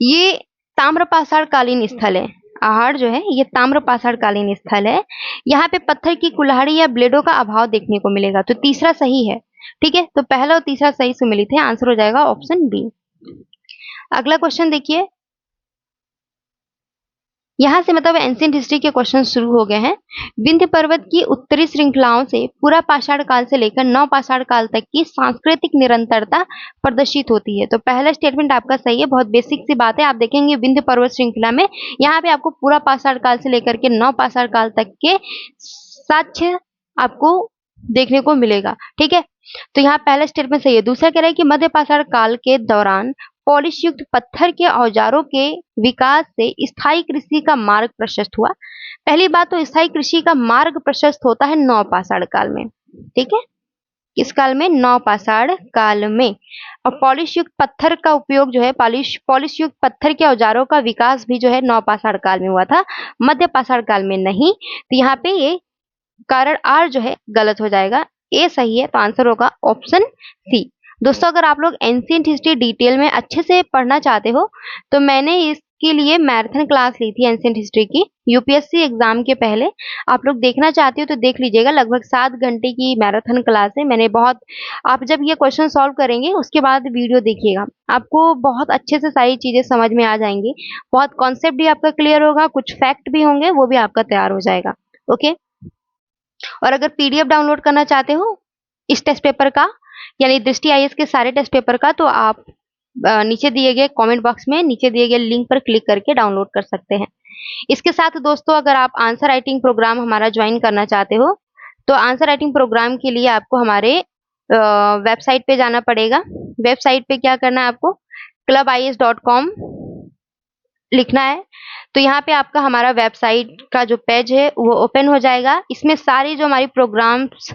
ये ताम्रपाषाण कालीन स्थल है। आहाड़ जो है ये ताम्रपाषाण कालीन स्थल है। यहाँ पे पत्थर की कुल्हाड़ी या ब्लेडों का अभाव देखने को मिलेगा, तो तीसरा सही है। ठीक है, तो पहला और तीसरा सही सुमेलित है। आंसर हो जाएगा ऑप्शन बी। अगला क्वेश्चन देखिए, यहाँ से मतलब एंशिएंट हिस्ट्री के क्वेश्चन शुरू हो गए हैं। विंध्य पर्वत की उत्तरी श्रृंखलाओं से पूरा पाषाण काल से लेकर नव पाषाण काल तक की सांस्कृतिक निरंतरता प्रदर्शित होती है। तो पहला स्टेटमेंट आपका सही है, बहुत बेसिक सी बात है। आप देखेंगे विंध्य पर्वत श्रृंखला में यहाँ पे आपको पूरा पाषाण काल से लेकर के नव पाषाण काल तक के साक्ष्य आपको देखने को मिलेगा। ठीक है, तो यहाँ पहला स्टेटमेंट सही है। दूसरा कह रहा है कि मध्य पाषाण काल के दौरान पॉलिश युक्त पत्थर के औजारों के विकास से स्थायी कृषि का मार्ग प्रशस्त हुआ। पहली बात तो स्थायी कृषि का मार्ग प्रशस्त होता है नवपाषाण काल में, ठीक है। किस काल में? नवपाषाण काल में। और पॉलिश युक्त पत्थर का उपयोग जो है, पॉलिश युक्त पत्थर के औजारों का विकास भी जो है नवपाषाण काल में हुआ था, मध्य पाषाण काल में नहीं। तो यहाँ पे ये कारण आर जो है गलत हो जाएगा, ए सही है। तो आंसर होगा ऑप्शन सी। दोस्तों अगर आप लोग एंशिएंट हिस्ट्री डिटेल में अच्छे से पढ़ना चाहते हो तो मैंने इसके लिए मैराथन क्लास ली थी एंशिएंट हिस्ट्री की, यूपीएससी एग्जाम के पहले। आप लोग देखना चाहते हो तो देख लीजिएगा, लगभग 7 घंटे की मैराथन क्लास है। मैंने बहुत, आप जब ये क्वेश्चन सॉल्व करेंगे उसके बाद वीडियो देखिएगा, आपको बहुत अच्छे से सारी चीजें समझ में आ जाएंगी, बहुत कॉन्सेप्ट भी आपका क्लियर होगा, कुछ फैक्ट भी होंगे वो भी आपका तैयार हो जाएगा। ओके। और अगर पीडीएफ डाउनलोड करना चाहते हो इस टेस्ट पेपर का, यानी दृष्टि आईएएस के सारे टेस्ट पेपर का, तो आप नीचे दिए गए कमेंट बॉक्स में नीचे दिए गए लिंक पर क्लिक करके डाउनलोड कर सकते हैं। इसके साथ दोस्तों अगर आप आंसर राइटिंग प्रोग्राम हमारा ज्वाइन करना चाहते हो तो आंसर राइटिंग प्रोग्राम के लिए आपको हमारे वेबसाइट पे जाना पड़ेगा। वेबसाइट पे क्या करना है, आपको clubias.com लिखना है। तो यहाँ पे आपका हमारा वेबसाइट का जो पेज है वो ओपन हो जाएगा। इसमें सारी जो हमारी प्रोग्राम्स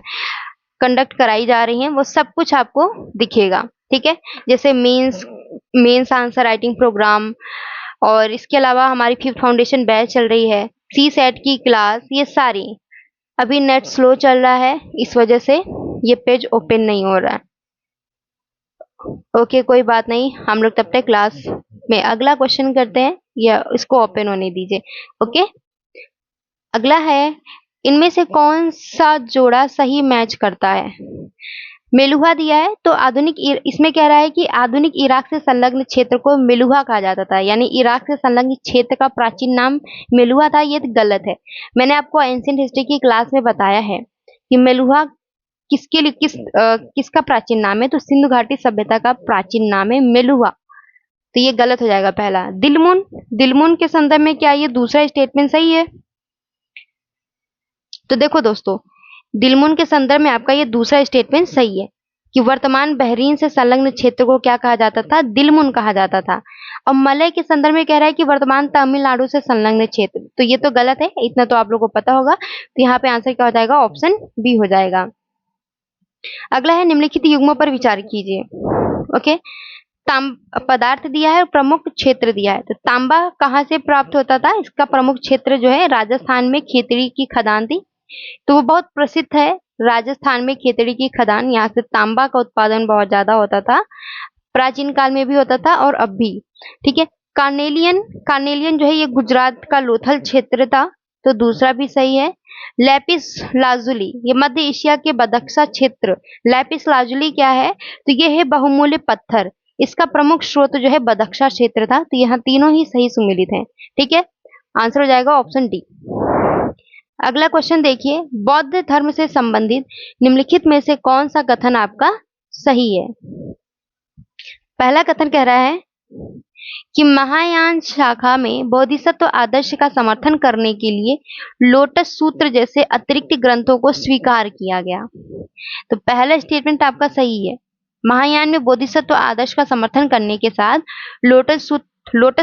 कंडक्ट कराई जा रही हैं वो सब कुछ आपको दिखेगा, ठीक है। जैसे मेंस आंसर राइटिंग प्रोग्राम, और इसके अलावा हमारी 5th फाउंडेशन बैच चल रही है, सी सेट की क्लास, ये सारी। अभी नेट स्लो चल रहा है इस वजह से ये पेज ओपन नहीं हो रहा है। ओके कोई बात नहीं, हम लोग तब तक क्लास में अगला क्वेश्चन करते हैं, या इसको ओपन होने दीजिए। ओके, अगला है, इनमें से कौन सा जोड़ा सही मैच करता है? मेलुहा दिया है तो इसमें कह रहा है कि आधुनिक इराक से संलग्न क्षेत्र को मेलुहा कहा जाता था, यानी इराक से संलग्न क्षेत्र का प्राचीन नाम मेलुहा था, ये गलत है। मैंने आपको एंशिएंट हिस्ट्री की क्लास में बताया है कि मेलुहा किसके लिए किसका प्राचीन नाम है, तो सिंधु घाटी सभ्यता का प्राचीन नाम है मेलुहा। तो ये गलत हो जाएगा पहला। दिलमुन के संदर्भ में क्या ये दूसरा स्टेटमेंट सही है? तो देखो दोस्तों, दिलमुन के संदर्भ में आपका ये दूसरा स्टेटमेंट सही है कि वर्तमान बहरीन से संलग्न क्षेत्र को क्या कहा जाता था? दिलमुन कहा जाता था। और मलय के संदर्भ में कह रहा है कि वर्तमान तमिलनाडु से संलग्न क्षेत्र, तो ये तो गलत है, इतना तो आप लोगों को पता होगा। तो यहाँ पे आंसर क्या हो जाएगा? ऑप्शन बी हो जाएगा। अगला है, निम्नलिखित युग्मों पर विचार कीजिए। ओके, पदार्थ दिया है और प्रमुख क्षेत्र दिया है। तो तांबा कहाँ से प्राप्त होता था? इसका प्रमुख क्षेत्र जो है राजस्थान में खेतड़ी की खदान थी, तो वो बहुत प्रसिद्ध है। राजस्थान में खेतड़ी की खदान, यहाँ से तांबा का उत्पादन बहुत ज्यादा होता था, प्राचीन काल में भी होता था और अब भी, ठीक है। कार्नेलियन जो है ये गुजरात का लोथल क्षेत्र था, तो दूसरा भी सही है। लैपिस लाजुली ये मध्य एशिया के बदख्शा क्षेत्र, लैपिस लाजुली क्या है? तो ये है बहुमूल्य पत्थर, इसका प्रमुख स्रोत जो है बदख्शा क्षेत्र था। तो यहाँ तीनों ही सही सुमेलित हैं, ठीक है। आंसर हो जाएगा ऑप्शन डी। अगला क्वेश्चन देखिए, बौद्ध धर्म से संबंधित निम्नलिखित में से कौन सा कथन आपका सही है? पहला कथन कह रहा है कि महायान शाखा में बोधिसत्व आदर्श का समर्थन करने के लिए लोटस सूत्र जैसे अतिरिक्त ग्रंथों को स्वीकार किया गया। तो पहला स्टेटमेंट आपका सही है, महायान में बोधिसत्व आदर्श का समर्थन करने के साथ लोटस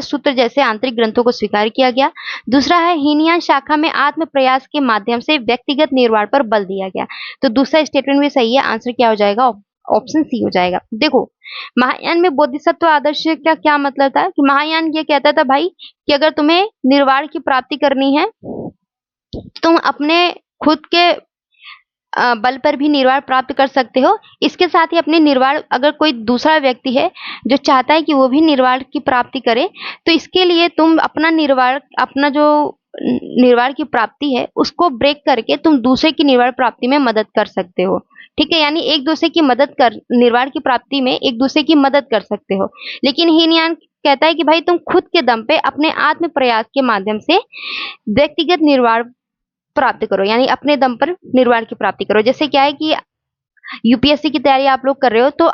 सूत्र जैसे आंतरिक ग्रंथों को स्वीकार किया गया। दूसरा है, हीनयान शाखा में आत्म प्रयास के माध्यम से व्यक्तिगत निर्वाण पर बल दिया गया। तो दूसरा स्टेटमेंट भी सही है, आंसर क्या हो जाएगा? ऑप्शन सी हो जाएगा। देखो, महायान में बोधिसत्व आदर्श का क्या मतलब था कि महायान ये कहता था भाई कि अगर तुम्हें निर्वाण की प्राप्ति करनी है, तुम अपने खुद के बल पर भी निर्वाण प्राप्त कर सकते हो। इसके साथ ही अपने निर्वाण, अगर कोई दूसरा व्यक्ति है जो चाहता है कि वो भी निर्वाण की प्राप्ति करे, तो इसके लिए तुम अपना जो निर्वाण की प्राप्ति है उसको ब्रेक करके तुम दूसरे की निर्वाण प्राप्ति में मदद कर सकते हो, ठीक है। यानी एक दूसरे की निर्वाण की प्राप्ति में एक दूसरे की मदद कर सकते हो। लेकिन हीनयान कहता है कि भाई तुम खुद के दम पे अपने आत्म प्रयास के माध्यम से व्यक्तिगत निर्वाण प्राप्त करो, यानी अपने दम पर निर्वाण की प्राप्ति करो। जैसे क्या है कि यूपीएससी की तैयारी आप लोग कर रहे हो, तो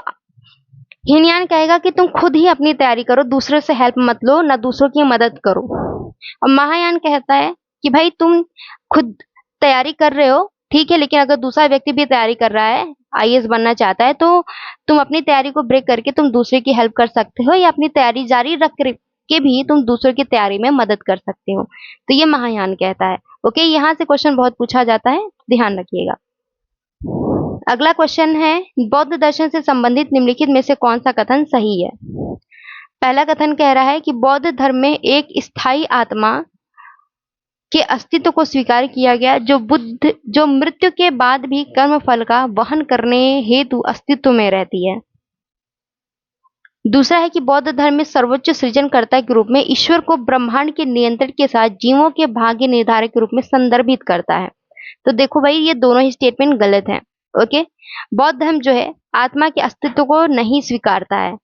हीनयान कहेगा कि तुम खुद ही अपनी तैयारी करो, दूसरे से हेल्प मत लो, ना दूसरों की मदद करो। और महायान कहता है कि भाई तुम खुद तैयारी कर रहे हो, ठीक है, लेकिन अगर दूसरा व्यक्ति भी तैयारी कर रहा है, आईएएस बनना चाहता है तो तुम अपनी तैयारी को ब्रेक करके तुम दूसरे की हेल्प कर सकते हो या अपनी तैयारी जारी रख के भी तुम दूसरों की तैयारी में मदद कर सकते हो। तो ये महायान कहता है। ओके, यहाँ से क्वेश्चन बहुत पूछा जाता है, ध्यान रखिएगा। अगला क्वेश्चन है, बौद्ध दर्शन से संबंधित निम्नलिखित में से कौन सा कथन सही है? पहला कथन कह रहा है कि बौद्ध धर्म में एक स्थायी आत्मा के अस्तित्व को स्वीकार किया गया जो मृत्यु के बाद भी कर्म फल का वहन करने हेतु अस्तित्व में रहती है। दूसरा है कि बौद्ध धर्म में सर्वोच्च सृजनकर्ता के रूप में ईश्वर को ब्रह्मांड के नियंत्रण के साथ जीवों के भाग्य निर्धारक के रूप में संदर्भित करता है। तो देखो भाई, ये दोनों ही स्टेटमेंट गलत हैं। ओके, बौद्ध धर्म जो है आत्मा के अस्तित्व को नहीं स्वीकारता है।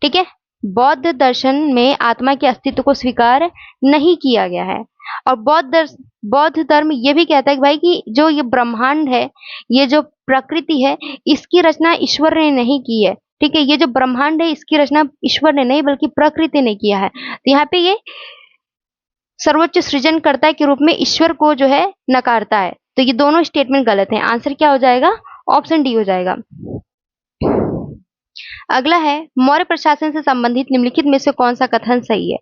ठीक है, बौद्ध दर्शन में आत्मा के अस्तित्व को स्वीकार नहीं किया गया है। और बौद्ध धर्म ये भी कहता है कि भाई कि जो ये ब्रह्मांड है, ये जो प्रकृति है, इसकी रचना ईश्वर ने नहीं की है। ठीक है, ये जो ब्रह्मांड है इसकी रचना ईश्वर ने नहीं बल्कि प्रकृति ने किया है। तो यहाँ पे ये सर्वोच्च सृजनकर्ता के रूप में ईश्वर को जो है नकारता है। तो ये दोनों स्टेटमेंट गलत हैं। आंसर क्या हो जाएगा? ऑप्शन डी हो जाएगा। अगला है, मौर्य प्रशासन से संबंधित निम्नलिखित में से कौन सा कथन सही है?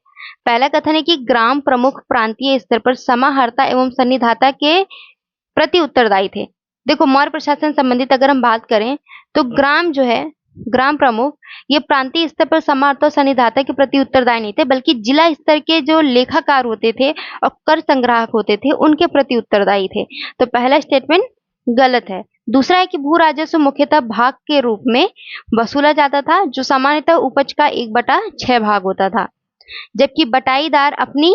पहला कथन है कि ग्राम प्रमुख प्रांतीय स्तर पर समाहर्ता एवं सन्निधाता के प्रति उत्तरदायी थे। देखो, मौर्य प्रशासन संबंधित अगर हम बात करें तो ग्राम जो है, ग्राम प्रमुख, ये प्रांतीय स्तर पर समाहर्ता और सन्निधाता के प्रति उत्तरदायी नहीं थे बल्कि जिला स्तर के जो लेखाकार होते थे और कर संग्राहक होते थे उनके प्रति उत्तरदायी थे। तो पहला स्टेटमेंट गलत है। दूसरा है कि भू राजस्व मुख्यतः भाग के रूप में वसूला जाता था जो सामान्यतः उपज का 1/6 भाग होता था, जबकि बटाईदार अपनी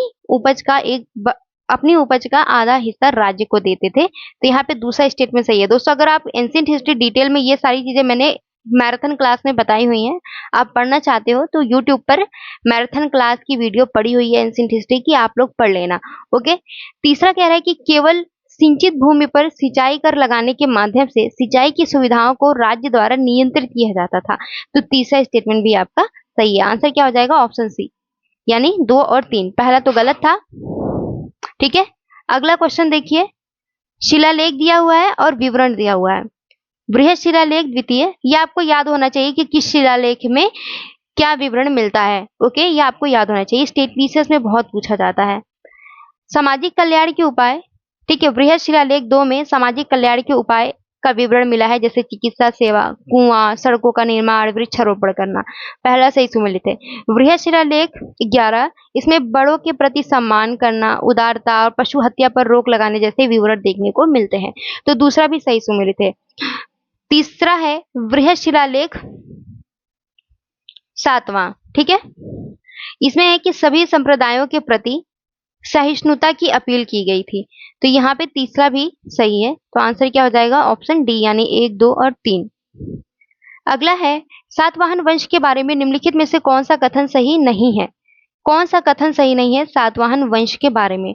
उपज का आधा हिस्सा राज्य को देते थे। तो यहाँ पे दूसरा स्टेटमेंट सही है। दोस्तों, अगर आप एंशिएंट हिस्ट्री डिटेल में, ये सारी चीजें मैंने मैराथन क्लास में बताई हुई हैं, आप पढ़ना चाहते हो तो यूट्यूब पर मैराथन क्लास की वीडियो पड़ी हुई है एंशिएंट हिस्ट्री की, आप लोग पढ़ लेना। ओके, तीसरा कह रहा है कि केवल सिंचित भूमि पर सिंचाई कर लगाने के माध्यम से सिंचाई की सुविधाओं को राज्य द्वारा नियंत्रित किया जाता था। तो तीसरा स्टेटमेंट भी आपका सही है। आंसर क्या हो जाएगा? ऑप्शन सी, यानी 2 और 3। पहला तो गलत था। ठीक है, अगला क्वेश्चन देखिए। शिलालेख दिया हुआ है और विवरण दिया हुआ है। बृहद शिलालेख द्वितीय, यह आपको याद होना चाहिए कि किस शिलालेख में क्या विवरण मिलता है। ओके, ये आपको याद होना चाहिए, स्टेट पीसीएस में बहुत पूछा जाता है। सामाजिक कल्याण के उपाय, ठीक है, बृहद शिलालेख 2 में सामाजिक कल्याण के उपाय का विवरण मिला है, जैसे चिकित्सा सेवा, कुआं, सड़कों का निर्माण, वृक्षारोपण करना। पहला सही सुमेलित है। बृहद शिलालेख 11, इसमें बड़ों के प्रति सम्मान करना, उदारता और पशु हत्या पर रोक लगाने जैसे विवरण देखने को मिलते हैं। तो दूसरा भी सही सुमेलित है। तीसरा है बृहद शिलालेख 7वां, ठीक है, इसमें है कि सभी संप्रदायों के प्रति सहिष्णुता की अपील की गई थी। तो यहाँ पे तीसरा भी सही है। तो आंसर क्या हो जाएगा? ऑप्शन डी, यानी 1, 2 और 3। अगला है, सातवाहन वंश के बारे में निम्नलिखित में से कौन सा कथन सही नहीं है? कौन सा कथन सही नहीं है सातवाहन वंश के बारे में?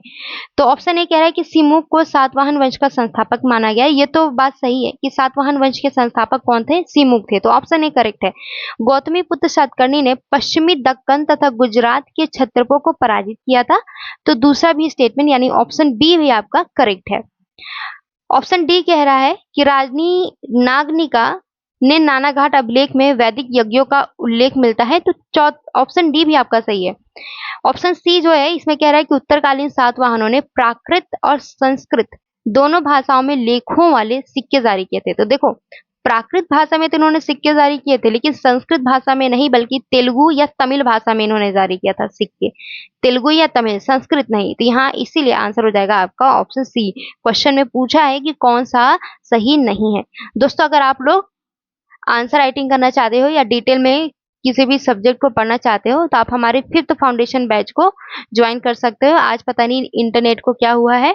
तो ऑप्शन ए कह रहा है कि सिमुक को सातवाहन वंश का संस्थापक माना गया। ये तो बात सही है कि सातवाहन वंश के संस्थापक कौन थे? सिमुक थे। तो ऑप्शन ए करेक्ट है। गौतमी पुत्र सातकर्णी ने पश्चिमी दक्कन तथा गुजरात के क्षत्रपों को पराजित किया था। तो दूसरा भी स्टेटमेंट यानी ऑप्शन बी भी आपका करेक्ट है। ऑप्शन डी कह रहा है कि रानी नागनिका ने नानाघाट अभिलेख में वैदिक यज्ञों का उल्लेख मिलता है। तो ऑप्शन डी भी आपका सही है। ऑप्शन सी जो है इसमें कह रहा है कि उत्तरकालीन सातवाहनों ने प्राकृत और संस्कृत दोनों भाषाओं में लेखों वाले सिक्के जारी किए थे। तो देखो, प्राकृत भाषा में तो इन्होंने सिक्के जारी किए थे, लेकिन संस्कृत भाषा में नहीं बल्कि तेलुगु या तमिल भाषा में इन्होंने जारी किया था सिक्के। तेलुगु या तमिल, संस्कृत नहीं। तो यहाँ इसीलिए आंसर हो जाएगा आपका ऑप्शन सी। क्वेश्चन में पूछा है कि कौन सा सही नहीं है। दोस्तों, अगर आप लोग आंसर राइटिंग करना चाहते हो या डिटेल में किसी भी सब्जेक्ट को पढ़ना चाहते हो तो आप हमारे 5th फाउंडेशन बैच को ज्वाइन कर सकते हो। आज पता नहीं इंटरनेट को क्या हुआ है,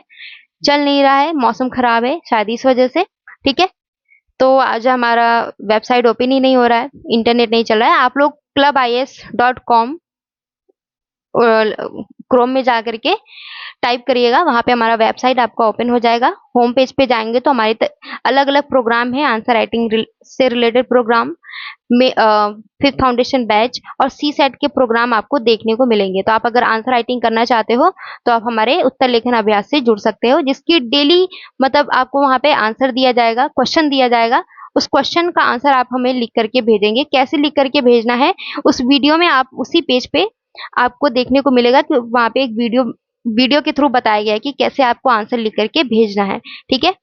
चल नहीं रहा है, मौसम खराब है शायद इस वजह से। ठीक है, तो आज हमारा वेबसाइट ओपन ही नहीं हो रहा है, इंटरनेट नहीं चल रहा है। आप लोग clubis.com क्रोम में जा करके टाइप करिएगा, वहां पे हमारा वेबसाइट आपका ओपन हो जाएगा। होम पेज पे जाएंगे तो हमारे अलग अलग प्रोग्राम है, आंसर राइटिंग से रिलेटेड प्रोग्राम में 5th फाउंडेशन बैच और सी सेट के प्रोग्राम आपको देखने को मिलेंगे। तो आप अगर आंसर राइटिंग करना चाहते हो तो आप हमारे उत्तर लेखन अभ्यास से जुड़ सकते हो, जिसकी डेली मतलब आपको वहां पे आंसर दिया जाएगा, क्वेश्चन दिया जाएगा उस क्वेश्चन का आंसर आप हमें लिख करके भेजेंगे। कैसे लिख करके भेजना है, उस वीडियो में आप उसी पेज पे आपको देखने को मिलेगा कि वहां पे एक वीडियो के थ्रू बताया गया है कि कैसे आपको आंसर लिख करके भेजना है। ठीक है।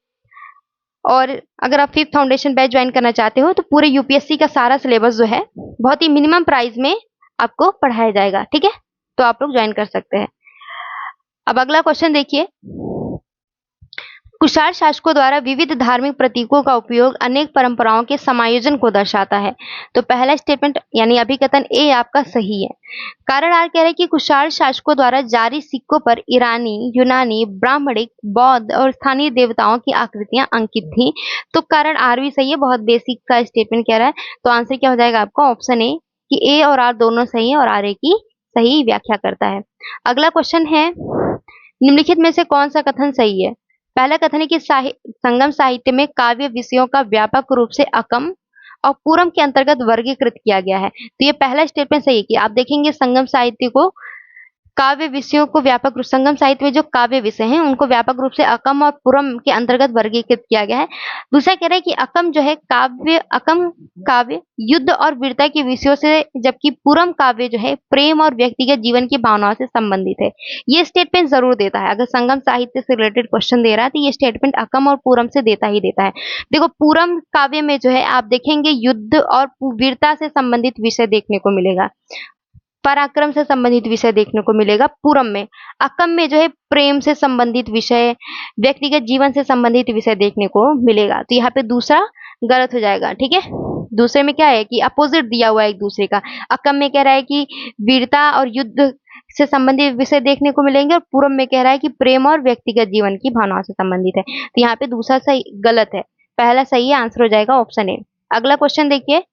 और अगर आप फिफ्थ फाउंडेशन बैच ज्वाइन करना चाहते हो तो पूरे यूपीएससी का सारा सिलेबस जो है बहुत ही मिनिमम प्राइस में आपको पढ़ाया जाएगा। ठीक है, तो आप लोग ज्वाइन कर सकते हैं। अब अगला क्वेश्चन देखिए, कुषाण शासकों द्वारा विविध धार्मिक प्रतीकों का उपयोग अनेक परंपराओं के समायोजन को दर्शाता है। तो पहला स्टेटमेंट यानी अभिकथन ए आपका सही है। कारण आर कह रहे हैं कि कुषाण शासकों द्वारा जारी सिक्कों पर ईरानी, यूनानी, ब्राह्मणिक, बौद्ध और स्थानीय देवताओं की आकृतियां अंकित थी। तो कारण आर भी सही है, बहुत बेसिक सा स्टेटमेंट कह रहा है। तो आंसर क्या हो जाएगा आपका ऑप्शन ए, कि ए और आर दोनों सही है और आर ए की सही व्याख्या करता है। अगला क्वेश्चन है, निम्नलिखित में से कौन सा कथन सही है। पहला कथन है कि संगम साहित्य में काव्य विषयों का व्यापक रूप से अकम और पूरम के अंतर्गत वर्गीकृत किया गया है। तो ये पहला स्टेटमेंट सही है कि आप देखेंगे संगम साहित्य को काव्य विषयों को व्यापक रूप, संगम साहित्य में जो काव्य विषय हैं उनको व्यापक रूप से अकम और पूरम के अंतर्गत वर्गीकृत किया गया है। दूसरा कह रहा है कि अकम जो है अकम काव्य युद्ध और वीरता के विषयों से, जबकि पूरम काव्य जो है प्रेम और व्यक्तिगत जीवन की भावनाओं से संबंधित है। ये स्टेटमेंट जरूर देता है, अगर संगम साहित्य से रिलेटेड क्वेश्चन दे रहा है तो ये स्टेटमेंट अकम और पूरम से देता ही देता है। देखो पूरम काव्य में जो है आप देखेंगे युद्ध और वीरता से संबंधित विषय देखने को मिलेगा, पराक्रम से संबंधित विषय देखने को मिलेगा पूरम में। अकम में जो है प्रेम से संबंधित विषय, व्यक्तिगत जीवन से संबंधित विषय देखने को मिलेगा। तो यहाँ पे दूसरा गलत हो जाएगा। ठीक है, दूसरे में क्या है कि अपोजिट दिया हुआ है एक दूसरे का। अकम में कह रहा है कि वीरता और युद्ध से संबंधित विषय देखने को मिलेंगे और पूरम में कह रहा है कि प्रेम और व्यक्तिगत जीवन की भावनाओं से संबंधित है। तो यहाँ पे दूसरा सही गलत है, पहला सही है, आंसर हो जाएगा ऑप्शन ए। अगला क्वेश्चन देखिए,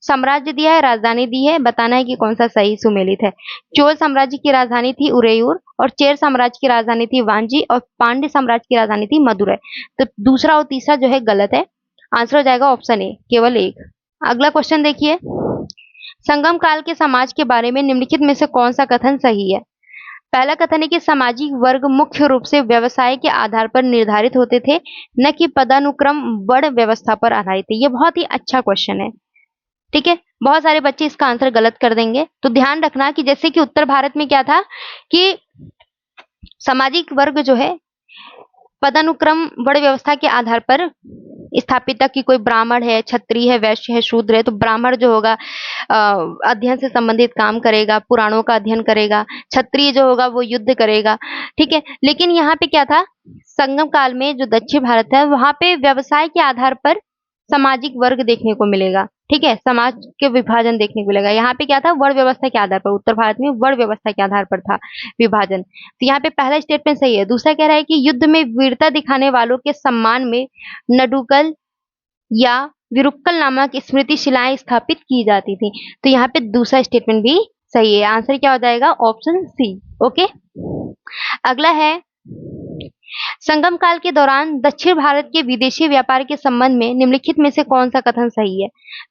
साम्राज्य दिया है, राजधानी दी है, बताना है कि कौन सा सही सुमेलित है। चोल साम्राज्य की राजधानी थी उरेयूर और चेर साम्राज्य की राजधानी थी वांजी और पांड्य साम्राज्य की राजधानी थी मदुरै। तो दूसरा और तीसरा जो है गलत है, आंसर हो जाएगा ऑप्शन ए, केवल एक। अगला क्वेश्चन देखिए, संगम काल के समाज के बारे में निम्नलिखित में से कौन सा कथन सही है। पहला कथन है कि सामाजिक वर्ग मुख्य रूप से व्यवसाय के आधार पर निर्धारित होते थे, न कि पदानुक्रम वर्ण व्यवस्था पर आधारित थे। ये बहुत ही अच्छा क्वेश्चन है। ठीक है, बहुत सारे बच्चे इसका आंसर गलत कर देंगे, तो ध्यान रखना कि जैसे कि उत्तर भारत में क्या था कि सामाजिक वर्ग जो है पदानुक्रम वर्ण व्यवस्था के आधार पर स्थापित था कि कोई ब्राह्मण है, क्षत्रिय है, वैश्य है, शूद्र है। तो ब्राह्मण जो होगा अध्ययन से संबंधित काम करेगा, पुराणों का अध्ययन करेगा, क्षत्रिय जो होगा वो युद्ध करेगा। ठीक है, लेकिन यहाँ पे क्या था, संगम काल में जो दक्षिण भारत है वहां पे व्यवसाय के आधार पर सामाजिक वर्ग देखने को मिलेगा। ठीक है, समाज के विभाजन देखने को मिलेगा। यहाँ पे क्या था, वर्ण व्यवस्था के आधार पर, उत्तर भारत में वर्ण व्यवस्था के आधार पर था विभाजन। तो यहाँ पे पहला स्टेटमेंट सही है। दूसरा कह रहा है कि युद्ध में वीरता दिखाने वालों के सम्मान में नडुकल या विरुक्कल नामक स्मृति शिलाएं स्थापित की जाती थी। तो यहाँ पे दूसरा स्टेटमेंट भी सही है, आंसर क्या हो जाएगा ऑप्शन सी। ओके, अगला है, संगम काल के दौरान दक्षिण भारत के विदेशी व्यापार के संबंध में निम्नलिखित में से कौन सा कथन सही है।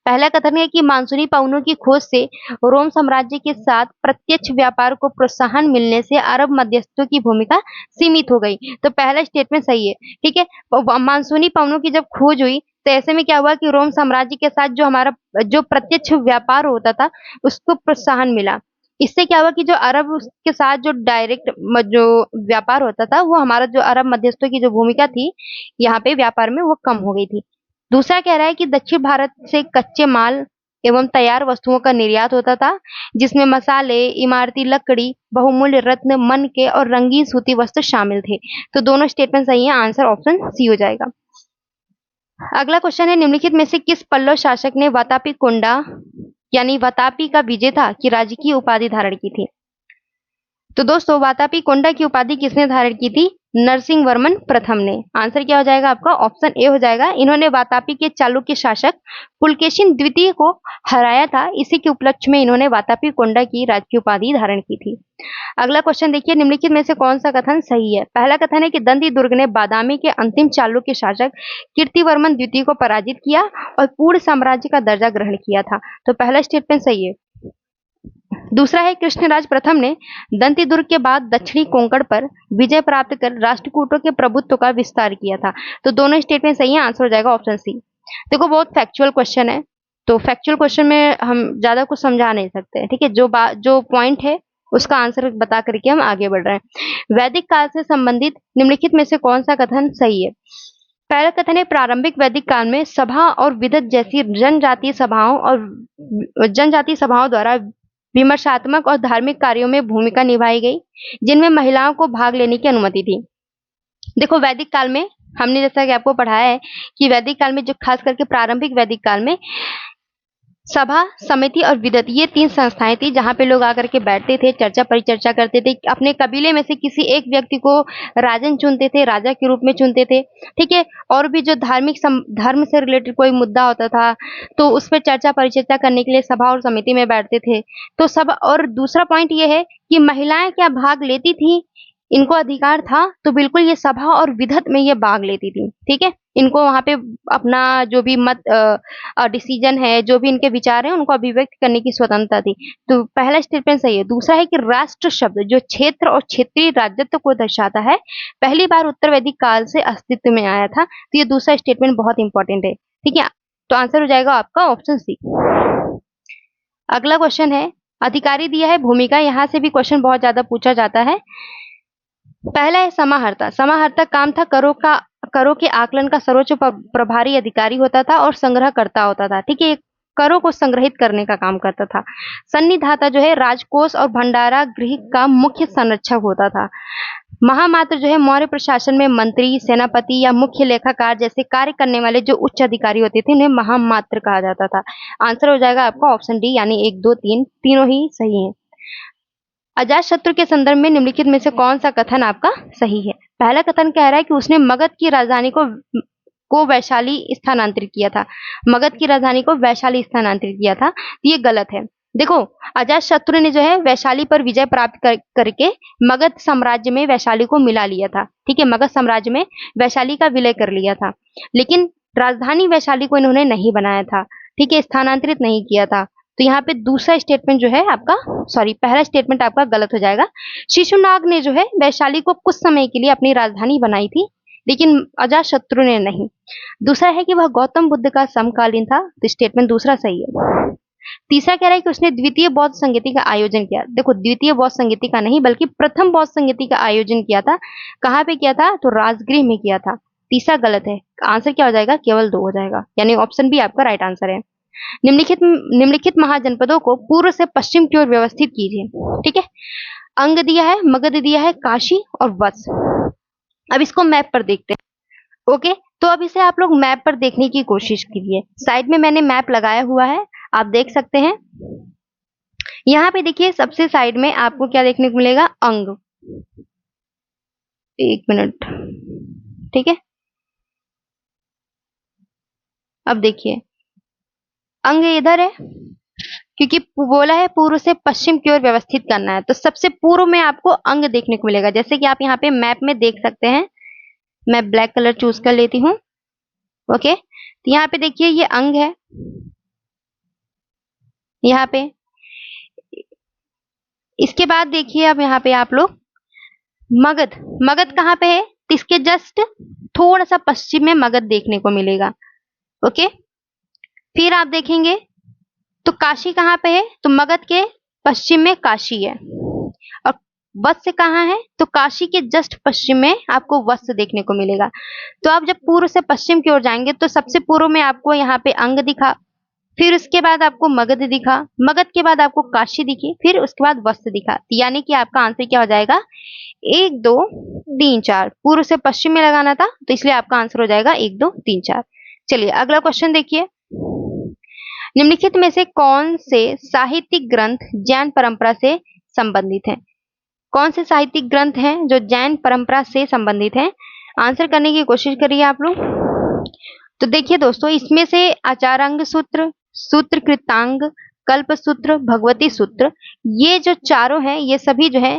पहला कथन है कि मानसूनी पवनों की खोज से रोम साम्राज्य के साथ प्रत्यक्ष व्यापार को प्रोत्साहन मिलने से अरब मध्यस्थों की भूमिका सीमित हो गई। तो पहला स्टेटमेंट सही है। ठीक है, मानसूनी पवनों की जब खोज हुई तो ऐसे में क्या हुआ कि रोम साम्राज्य के साथ जो हमारा जो प्रत्यक्ष व्यापार होता था उसको प्रोत्साहन मिला। इससे क्या हुआ कि जो अरब के साथ जो डायरेक्ट जो व्यापार होता था वो हमारा जो अरब मध्यस्थों की जो भूमिका थी यहाँ पे व्यापार में वो कम हो गई थी। दूसरा कह रहा है कि दक्षिण भारत से कच्चे माल एवं तैयार वस्तुओं का निर्यात होता था, जिसमें मसाले, इमारती लकड़ी, बहुमूल्य रत्न, मन के और रंगीन सूती वस्त्र शामिल थे। तो दोनों स्टेटमेंट सही है, आंसर ऑप्शन सी हो जाएगा। अगला क्वेश्चन है, निम्नलिखित में से किस पल्लव शासक ने वातापी कोंडा यानी वातापी का विजेता की राजकीय उपाधि धारण की थी। तो दोस्तों वातापी कोंडा की उपाधि किसने धारण की थी, नरसिंह वर्मन प्रथम ने। आंसर क्या हो जाएगा आपका ऑप्शन ए हो जाएगा। इन्होंने वातापी के चालुक्य शासक पुलकेशिन द्वितीय को हराया था, इसी के उपलक्ष्य में इन्होंने वातापी कोंडा की राजकीय उपाधि धारण की थी। अगला क्वेश्चन देखिए, निम्नलिखित में से कौन सा कथन सही है। पहला कथन है कि दंती दुर्ग ने बादामी के अंतिम चालुक्य शासक कीर्तिवर्मन द्वितीय को पराजित किया और पूर्ण साम्राज्य का दर्जा ग्रहण किया था। तो पहला स्टेटमेंट सही है। दूसरा है, कृष्णराज प्रथम ने दंती दुर्ग के बाद दक्षिणी कोंकण पर विजय प्राप्त कर राष्ट्रकूटों के प्रभुत्व का विस्तार किया था। तो दोनों स्टेटमेंट सही है, आंसर हो जाएगा ऑप्शन सी। देखो बहुत फैक्चुअल क्वेश्चन है, तो फैक्चुअल क्वेश्चन में हम ज्यादा कुछ समझा नहीं सकते, ठीक है। जो पॉइंट है उसका आंसर बता करके हम आगे बढ़ रहे हैं। वैदिक काल से संबंधित निम्नलिखित में से कौन सा कथन सही है? पहला कथन है, प्रारंभिक वैदिक काल में सभा और विदत जैसी जनजातीय सभाओं द्वारा विमर्शात्मक और धार्मिक कार्यों में भूमिका निभाई गई, जिनमें महिलाओं को भाग लेने की अनुमति थी। देखो वैदिक काल में हमने जैसा कि आपको पढ़ाया है कि वैदिक काल में जो खास करके प्रारंभिक वैदिक काल में सभा, समिति और विदत, ये 3 संस्थाएं थी जहां पे लोग आकर के बैठते थे, चर्चा परिचर्चा करते थे, अपने कबीले में से किसी एक व्यक्ति को राजन चुनते थे, राजा के रूप में चुनते थे, ठीक है। और भी जो धर्म से रिलेटेड कोई मुद्दा होता था तो उस पर चर्चा परिचर्चा करने के लिए सभा और समिति में बैठते थे। तो सब, और दूसरा पॉइंट ये है कि महिलाएं क्या भाग लेती थी, इनको अधिकार था, तो बिल्कुल ये सभा और विधत में ये भाग लेती थी, ठीक है। इनको वहां पे अपना जो भी मत डिसीजन है, जो भी इनके विचार है, उनको अभिव्यक्त करने की स्वतंत्रता थी। तो पहला स्टेटमेंट सही है। दूसरा है कि राष्ट्र शब्द जो क्षेत्र और क्षेत्रीय राज्यत्व को दर्शाता है, पहली बार उत्तर वैदिक काल से अस्तित्व में आया था। तो ये दूसरा स्टेटमेंट बहुत इंपॉर्टेंट है, ठीक है। तो आंसर हो जाएगा आपका ऑप्शन सी। अगला क्वेश्चन है, अधिकारी दिया है, भूमिका, यहां से भी क्वेश्चन बहुत ज्यादा पूछा जाता है। पहला है समाहर्ता। समाहर्ता काम था करों के आकलन का सर्वोच्च प्रभारी अधिकारी होता था और संग्रहकर्ता होता था, ठीक है। करों को संग्रहित करने का काम करता था। सन्निधाता जो है राजकोष और भंडारा गृह का मुख्य संरक्षक होता था। महामात्र जो है मौर्य प्रशासन में मंत्री, सेनापति या मुख्य लेखाकार जैसे कार्य करने वाले जो उच्च अधिकारी होते थे, उन्हें महामात्र कहा जाता था। आंसर हो जाएगा आपका ऑप्शन डी, यानी 1, 2, 3 तीनों ही सही है। अजातशत्रु के संदर्भ में निम्नलिखित में से कौन सा कथन आपका सही है? पहला कथन कह रहा है कि उसने मगध की राजधानी को वैशाली स्थानांतरित किया था। मगध की राजधानी को वैशाली स्थानांतरित किया था, ये गलत है। देखो अजातशत्रु ने जो है वैशाली पर विजय प्राप्त करके मगध साम्राज्य में वैशाली को मिला लिया था, ठीक है। मगध साम्राज्य में वैशाली का विलय कर लिया था, लेकिन राजधानी वैशाली को इन्होंने नहीं बनाया था, ठीक है, स्थानांतरित नहीं किया था। तो यहाँ पे दूसरा स्टेटमेंट जो है आपका, सॉरी, पहला स्टेटमेंट आपका गलत हो जाएगा। शिशुनाग ने जो है वैशाली को कुछ समय के लिए अपनी राजधानी बनाई थी, लेकिन अजातशत्रु ने नहीं। दूसरा है कि वह गौतम बुद्ध का समकालीन था, तो स्टेटमेंट दूसरा सही है। तीसरा कह रहा है कि उसने द्वितीय बौद्ध संगीति का आयोजन किया। देखो द्वितीय बौद्ध संगीति का नहीं बल्कि प्रथम बौद्ध संगीति का आयोजन किया था। कहाँ पे किया था? तो राजगृह में किया था। तीसरा गलत है। आंसर क्या हो जाएगा? केवल 2 हो जाएगा, यानी ऑप्शन बी आपका राइट आंसर है। निम्नलिखित महाजनपदों को पूर्व से पश्चिम की ओर व्यवस्थित कीजिए, ठीक है। अंग दिया है, मगध दिया है, काशी और वत्स। अब इसको मैप पर देखते हैं, ओके। तो अब इसे आप लोग मैप पर देखने की कोशिश कीजिए। साइड में मैंने मैप लगाया हुआ है, आप देख सकते हैं। यहाँ पे देखिए सबसे साइड में आपको क्या देखने को मिलेगा? अंग। 1 मिनट, ठीक है। अब देखिए अंग इधर है, क्योंकि बोला है पूर्व से पश्चिम की ओर व्यवस्थित करना है, तो सबसे पूर्व में आपको अंग देखने को मिलेगा। जैसे कि आप यहाँ पे मैप में देख सकते हैं, मैं ब्लैक कलर चूज कर लेती हूँ, ओके। तो यहाँ पे देखिए ये अंग है, यहाँ पे। इसके बाद देखिए अब यहाँ पे आप लोग मगध। मगध कहाँ पे है? तो इसके जस्ट थोड़ा सा पश्चिम में मगध देखने को मिलेगा, ओके। फिर आप देखेंगे तो काशी कहाँ पे है? तो मगध के पश्चिम में काशी है। और वत्स कहाँ है? तो काशी के जस्ट पश्चिम में आपको वत्स देखने को मिलेगा। तो आप जब पूर्व से पश्चिम की ओर जाएंगे तो सबसे पूर्व में आपको यहाँ पे अंग दिखा, फिर उसके बाद आपको मगध दिखा, मगध के बाद आपको काशी दिखी, फिर उसके बाद वत्स दिखा। यानी कि आपका आंसर क्या हो जाएगा? 1, 2, 3, 4। पूर्व से पश्चिम में लगाना था, तो इसलिए आपका आंसर हो जाएगा 1, 2, 3, 4। चलिए अगला क्वेश्चन देखिए। निम्नलिखित में से कौन से साहित्यिक ग्रंथ जैन परंपरा से संबंधित हैं? कौन से साहित्यिक ग्रंथ हैं जो जैन परंपरा से संबंधित हैं? आंसर करने की कोशिश करिए आप लोग। तो देखिए दोस्तों, इसमें से आचारांग सूत्र, सूत्र कृतांग, कल्प सूत्र, भगवती सूत्र, ये जो चारों हैं ये सभी जो है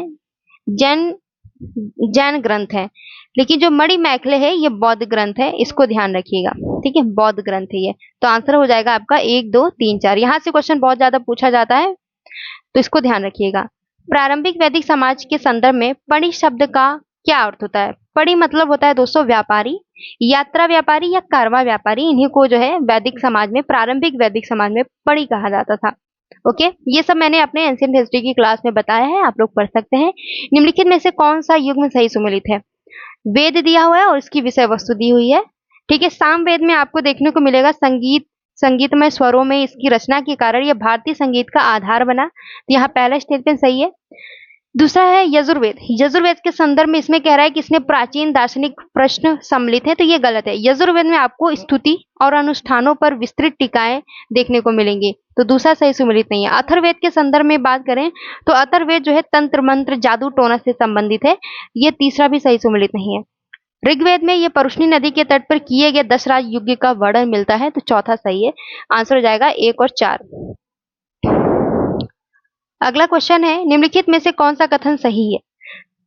जैन ग्रंथ है। लेकिन जो मणिमेखले है ये बौद्ध ग्रंथ है, इसको ध्यान रखिएगा, ठीक है। बौद्ध ग्रंथ है ये। तो आंसर हो जाएगा आपका 1, 2, 3, 4। यहाँ से क्वेश्चन बहुत ज्यादा पूछा जाता है, तो इसको ध्यान रखिएगा। प्रारंभिक वैदिक समाज के संदर्भ में पणि शब्द का क्या अर्थ होता है? पड़ी मतलब होता है दोस्तों व्यापारी, यात्रा व्यापारी या कारवा व्यापारी। इन्हीं को जो है वैदिक समाज में, प्रारंभिक वैदिक समाज में पड़ी कहा जाता था। ओके, ये सब मैंने अपने एंशिएंट हिस्ट्री की क्लास में बताया है, आप लोग पढ़ सकते हैं। निम्नलिखित में से कौन सा युग्म सही सुमेलित है? वेद दिया हुआ है और इसकी विषय वस्तु दी हुई है। ठीक है, सामवेद में आपको देखने को मिलेगा संगीतमय स्वरों में इसकी रचना के कारण यह भारतीय संगीत का आधार बना। तो यहाँ पहला स्टेटमेंट सही है। दूसरा है यजुर्वेद। यजुर्वेद के संदर्भ में इसमें कह रहा है कि इसमें प्राचीन दार्शनिक प्रश्न सम्मिलित है, तो ये गलत है। यजुर्वेद में आपको स्तुति और अनुष्ठानों पर विस्तृत टीकाएं देखने को मिलेंगी, तो दूसरा सही सुमेलित नहीं है। अथर्ववेद के संदर्भ में बात करें तो अथर्ववेद जो है तंत्र मंत्र जादू टोना से संबंधित है, ये तीसरा भी सही सुमेलित नहीं है। ऋग्वेद में ये परुष्णी नदी के तट पर किए गए 10 राज यज्ञ का वर्णन मिलता है, तो चौथा सही है। आंसर हो जाएगा 1 और 4। अगला क्वेश्चन है, निम्नलिखित में से कौन सा कथन सही है?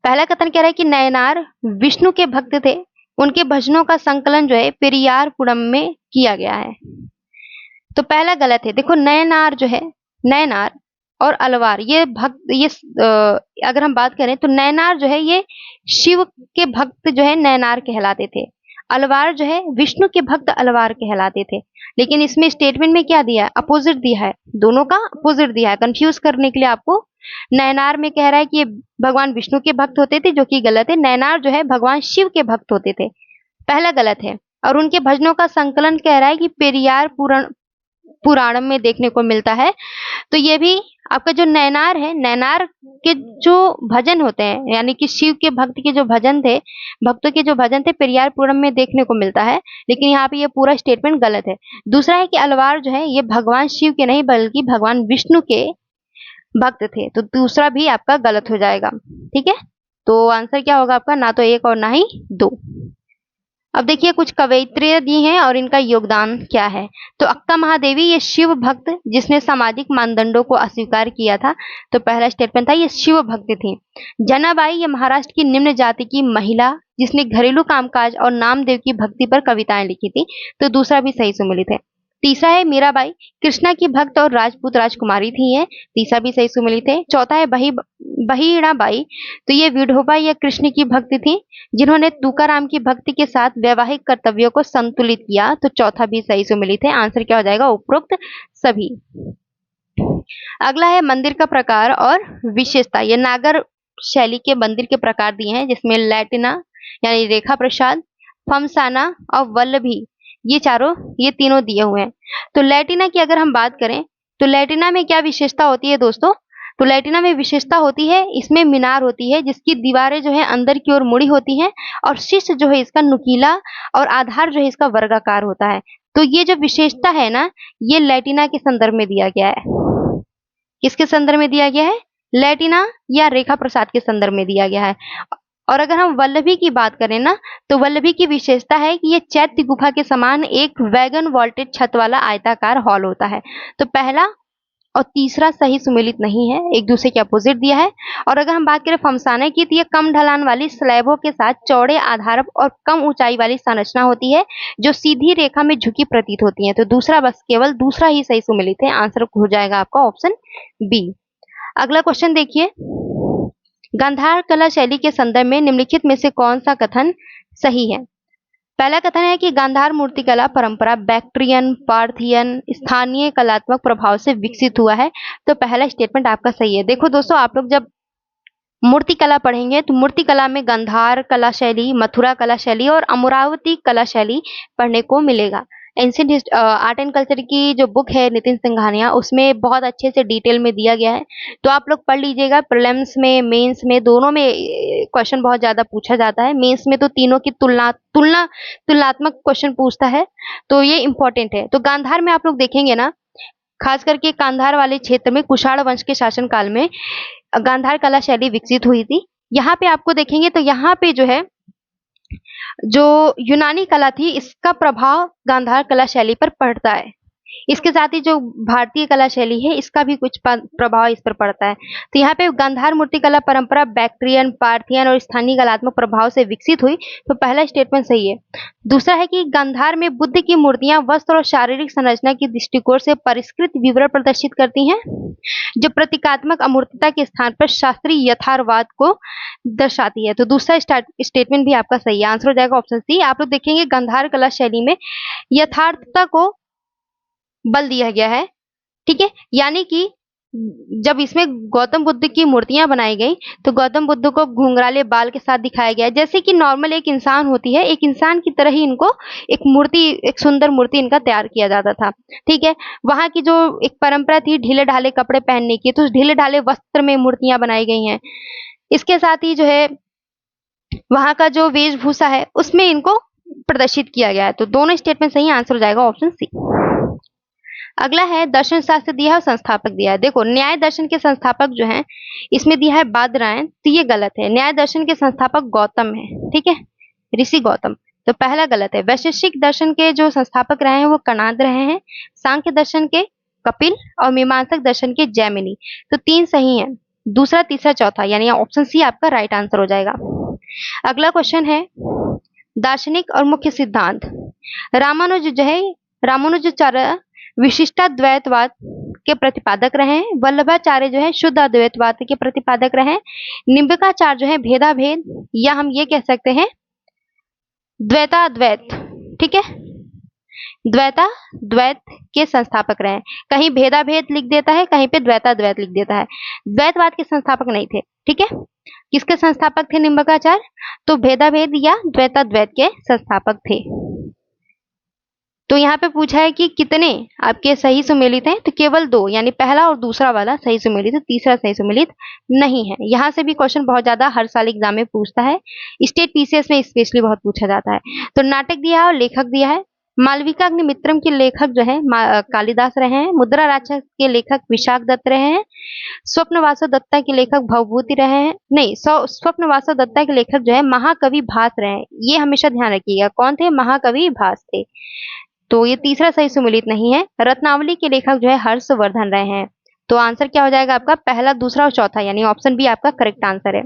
पहला कथन कह रहा है कि नयनार विष्णु के भक्त थे, उनके भजनों का संकलन जो है पेरियार पुरम में किया गया है, तो पहला गलत है। देखो नयनार जो है, नयनार और अलवार ये भक्त, ये अगर हम बात करें तो नयनार जो है ये शिव के भक्त जो है नयनार कहलाते थे, अलवार जो है विष्णु के भक्त अलवार कहलाते थे। लेकिन इसमें स्टेटमेंट में क्या दिया है? अपोजिट दिया है, दोनों का अपोजिट दिया है, कंफ्यूज करने के लिए आपको। नयनार में कह रहा है कि ये भगवान विष्णु के भक्त होते थे, जो कि गलत है। नयनार जो है भगवान शिव के भक्त होते थे, पहला गलत है। और उनके भजनों का संकलन कह रहा है कि पेरियार पुराणम में देखने को मिलता है, तो ये भी आपका जो नयनार है, नयनार के जो भजन होते हैं यानी कि शिव के भक्त के जो भजन थे, भक्तों के जो भजन थे पेरियार पुरम में देखने को मिलता है, लेकिन यहाँ पे ये पूरा स्टेटमेंट गलत है। दूसरा है कि अलवार जो है ये भगवान शिव के नहीं बल्कि भगवान विष्णु के भक्त थे, तो दूसरा भी आपका गलत हो जाएगा। ठीक है, तो आंसर क्या होगा आपका? ना तो 1 और ना ही 2। अब देखिए कुछ कवयित्रियां दी हैं और इनका योगदान क्या है। तो अक्का महादेवी ये शिव भक्त जिसने सामाजिक मानदंडों को अस्वीकार किया था, तो पहला स्टेटमेंट था ये शिव भक्त थी। जनाबाई ये महाराष्ट्र की निम्न जाति की महिला जिसने घरेलू कामकाज और नामदेव की भक्ति पर कविताएं लिखी थी, तो दूसरा भी सही सुमेलित है। तीसरा है मीराबाई कृष्णा की भक्त और राजपूत राजकुमारी थी है, तीसरा भी सही सुमेलित है। चौथा है बहिणाबाई, तो ये विठोबा या कृष्ण की भक्त थी जिन्होंने तुकाराम की भक्ति के साथ वैवाहिक कर्तव्यों को संतुलित किया, तो चौथा भी सही सुमेलित है। आंसर क्या हो जाएगा? उपरोक्त सभी। अगला है मंदिर का प्रकार और विशेषता। ये नागर शैली के मंदिर के प्रकार दिए हैं, जिसमें लैटिना यानी रेखा प्रसाद, फमसाना और वल्लभी ये तीनों दिए हुए हैं। तो लैटिना की अगर हम बात करें तो लैटिना में क्या विशेषता होती है दोस्तों? तो लैटिना में विशेषता होती है इसमें मीनार होती है जिसकी दीवारें जो है अंदर की ओर मुड़ी होती हैं और शीर्ष जो है इसका नुकीला और आधार जो है इसका वर्गाकार होता है। तो ये जो विशेषता है ना, ये लैटिना के संदर्भ में दिया गया है। किसके संदर्भ में दिया गया है? लैटिना या रेखा प्रसाद के संदर्भ में दिया गया है। और अगर हम वल्लभी की बात करें ना, तो वल्लभी की विशेषता है कि ये चैत्य गुफा के समान एक वैगन वॉल्टेड छत वाला आयताकार हॉल होता है। तो पहला और तीसरा सही सुमेलित नहीं है, एक दूसरे के अपोजिट दिया है। और अगर हम बात करें फमसाने की, तो ये कम ढलान वाली स्लैबों के साथ चौड़े आधार और कम ऊंचाई वाली संरचना होती है जो सीधी रेखा में झुकी प्रतीत होती है। तो दूसरा, बस केवल दूसरा ही सही सुमेलित है। आंसर हो जाएगा आपका ऑप्शन बी। अगला क्वेश्चन देखिए, गांधार कला शैली के संदर्भ में निम्नलिखित में से कौन सा कथन सही है? पहला कथन है कि गांधार मूर्तिकला परंपरा बैक्ट्रियन, पार्थियन, स्थानीय कलात्मक प्रभाव से विकसित हुआ है, तो पहला स्टेटमेंट आपका सही है। देखो दोस्तों, आप लोग जब मूर्तिकला पढ़ेंगे तो मूर्तिकला में गांधार कला शैली, मथुरा कला शैली और अमरावती कला शैली पढ़ने को मिलेगा। एंशिएंट आर्ट एंड कल्चर की जो बुक है नितिन सिंघानिया, उसमें बहुत अच्छे से डिटेल में दिया गया है, तो आप लोग पढ़ लीजिएगा। प्रीलिम्स में, मेंस में, दोनों में क्वेश्चन बहुत ज्यादा पूछा जाता है। मेंस में तो तीनों की तुलनात्मक क्वेश्चन पूछता है, तो ये इंपॉर्टेंट है। तो गांधार में आप लोग देखेंगे ना, खास करके गांधार वाले क्षेत्र में कुषाण वंश के शासनकाल में गांधार कला शैली विकसित हुई थी। यहाँ पे आपको देखेंगे तो यहाँ पे जो है जो यूनानी कला थी इसका प्रभाव गांधार कला शैली पर पड़ता है। इसके साथ ही जो भारतीय कला शैली है इसका भी कुछ प्रभाव इस पर पड़ता है। तो यहाँ पे गांधार मूर्ति कला परंपरा बैक्ट्रियन, पार्थियन और स्थानीय कलात्मक प्रभाव से विकसित हुई, तो पहला स्टेटमेंट सही है। दूसरा है कि गांधार में बुद्ध की मूर्तियां वस्त्र और शारीरिक संरचना की दृष्टिकोण से परिष्कृत विवरण प्रदर्शित करती हैं, जो प्रतीकात्मक अमूर्तता के स्थान पर शास्त्रीय यथार्थवाद को दर्शाती है। तो दूसरा स्टेटमेंट भी आपका सही है, आंसर हो जाएगा ऑप्शन सी। आप लोग देखेंगे गांधार कला शैली में यथार्थता को बल दिया गया है, ठीक है, यानी कि जब इसमें गौतम बुद्ध की मूर्तियां बनाई गई तो गौतम बुद्ध को घुंघराले बाल के साथ दिखाया गया, जैसे कि नॉर्मल एक इंसान होती है, एक इंसान की तरह ही इनको एक मूर्ति, एक सुंदर मूर्ति इनका तैयार किया जाता था, ठीक है। वहां की जो एक परंपरा थी ढीले ढाले कपड़े पहनने की, तो उस ढीले ढाले वस्त्र में मूर्तियां बनाई गई हैं। इसके साथ ही जो है वहां का जो वेशभूषा है उसमें इनको प्रदर्शित किया गया है। तो दोनों स्टेटमेंट सही, आंसर हो जाएगा ऑप्शन सी। अगला है दर्शन शास्त्र दिया है और संस्थापक दिया है। देखो न्याय दर्शन के संस्थापक जो हैं इसमें दिया है बादरायण, तो ये गलत है। न्याय दर्शन के संस्थापक गौतम है, ठीक है, ऋषि गौतम, तो पहला गलत है। वैशेषिक दर्शन के जो संस्थापक रहे हैं वो कणाद रहे हैं, सांख्य दर्शन के कपिल और मीमांसक दर्शन के जैमिनी, तो 3 सही है, दूसरा तीसरा चौथा, यानी ऑप्शन सी आपका राइट आंसर हो जाएगा। अगला क्वेश्चन है दार्शनिक और मुख्य सिद्धांत। रामानुजाचार्य विशिष्टाद्वैतवाद के प्रतिपादक रहे हैं, वल्लभाचार्य जो है शुद्ध अद्वैतवाद के प्रतिपादक रहे हैं, निम्बिकाचार्य जो है भेदाभेद या हम ये कह सकते हैं द्वैताद्वैत, ठीक है, द्वैताद्वैत के संस्थापक रहे हैं। कहीं भेदाभेद लिख देता है, कहीं पे द्वैताद्वैत लिख देता है, द्वैतवाद के संस्थापक नहीं थे, ठीक है। किसके संस्थापक थे निम्बिकाचार्य? तो भेदाभेद या द्वैताद्वैत के संस्थापक थे। तो यहाँ पे पूछा है कि कितने आपके सही सुमेलित हैं, तो केवल 2, यानी पहला और दूसरा वाला सही सुमेलित है, तीसरा सही सुमेलित नहीं है। यहाँ से भी क्वेश्चन बहुत ज्यादा हर साल एग्जाम में पूछता है, स्टेट पीसीएस में स्पेशली बहुत पूछा जाता है। तो नाटक दिया है और लेखक दिया है। मालविका अग्निमित्रम के लेखक जो है कालिदास रहे हैं, मुद्रा राक्षस के लेखक विशाख दत्त रहे हैं, स्वप्नवासव दत्ता के लेखक भवभूति रहे हैं, नहीं स्वप्नवासव दत्ता के लेखक जो है महाकवि भास रहे हैं। ये हमेशा ध्यान रखिएगा, कौन थे? महाकवि भास थे। तो ये तीसरा सही सुमेलित नहीं है। रत्नावली के लेखक जो है हर्षवर्धन रहे हैं। तो आंसर क्या हो जाएगा आपका? पहला, दूसरा और चौथा, यानी ऑप्शन बी आपका करेक्ट आंसर है।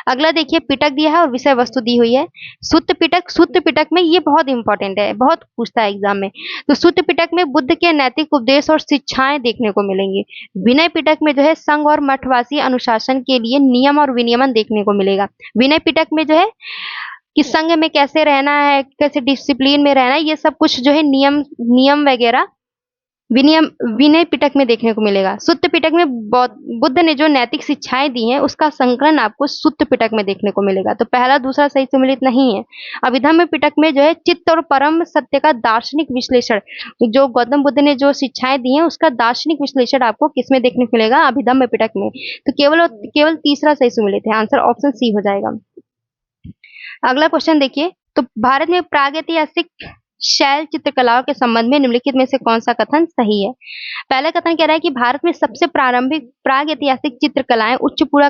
अगला देखिए, पिटक दिया है और विषय वस्तु दी हुई है। सूत्र पिटक, सूत्र पिटक में ये बहुत इंपॉर्टेंट है, बहुत पूछता है एग्जाम में। तो सूत्र पिटक में बुद्ध के नैतिक उपदेश और शिक्षाएं देखने को मिलेंगी। विनय पिटक में जो है संघ और मठवासी अनुशासन के लिए नियम और विनियमन देखने को मिलेगा। विनय पिटक में जो है कि संघ में कैसे रहना है, कैसे डिसिप्लिन में रहना है, ये सब कुछ जो है नियम वगैरह विनय पिटक में देखने को मिलेगा। सुत्त पिटक में बुद्ध ने जो नैतिक शिक्षाएं दी हैं उसका संकलन आपको सुत्त पिटक में देखने को मिलेगा। तो पहला दूसरा सही सुमेलित नहीं है। अभिधम्म पिटक में जो है चित्त और परम सत्य का दार्शनिक विश्लेषण, जो गौतम बुद्ध ने जो शिक्षाएं दी हैं उसका दार्शनिक विश्लेषण आपको किसमें देखने को मिलेगा? अभिधम्म पिटक में। तो केवल तीसरा सही सुमेलित है, आंसर ऑप्शन सी हो जाएगा। अगला क्वेश्चन देखिए, तो भारत में प्रागैतिहासिक शैल चित्रकलाओं के संबंध में निम्नलिखित में से कौन सा कथन सही है? पहला कथन कह रहा है कि भारत में सबसे प्रारंभिक प्रागैतिहासिक चित्रकलाएं उच्च पूरा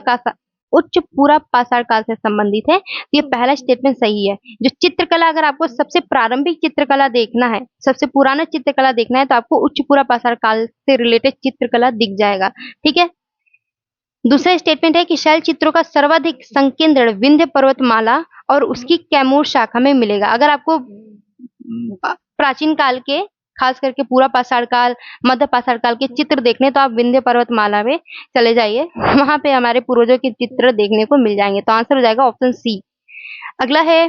पाषाण काल से संबंधित है। तो ये पहला स्टेटमेंट सही है। जो चित्रकला, अगर आपको सबसे प्रारंभिक चित्रकला देखना है, सबसे पुराना चित्रकला देखना है, तो आपको उच्च पूरा पाषाण काल से रिलेटेड चित्रकला दिख जाएगा, ठीक है। दूसरा स्टेटमेंट है कि शैल चित्रों का सर्वाधिक संकेंद्रण विंध्य पर्वतमाला और उसकी कैमूर शाखा में मिलेगा। अगर आपको प्राचीन काल के, खास करके पूरा पाषाण काल, मध्य पाषाण काल के चित्र देखने, तो आप विंध्य पर्वतमाला में चले जाइए, वहां पे हमारे पूर्वजों के चित्र देखने को मिल जाएंगे। तो आंसर हो जाएगा ऑप्शन सी। अगला है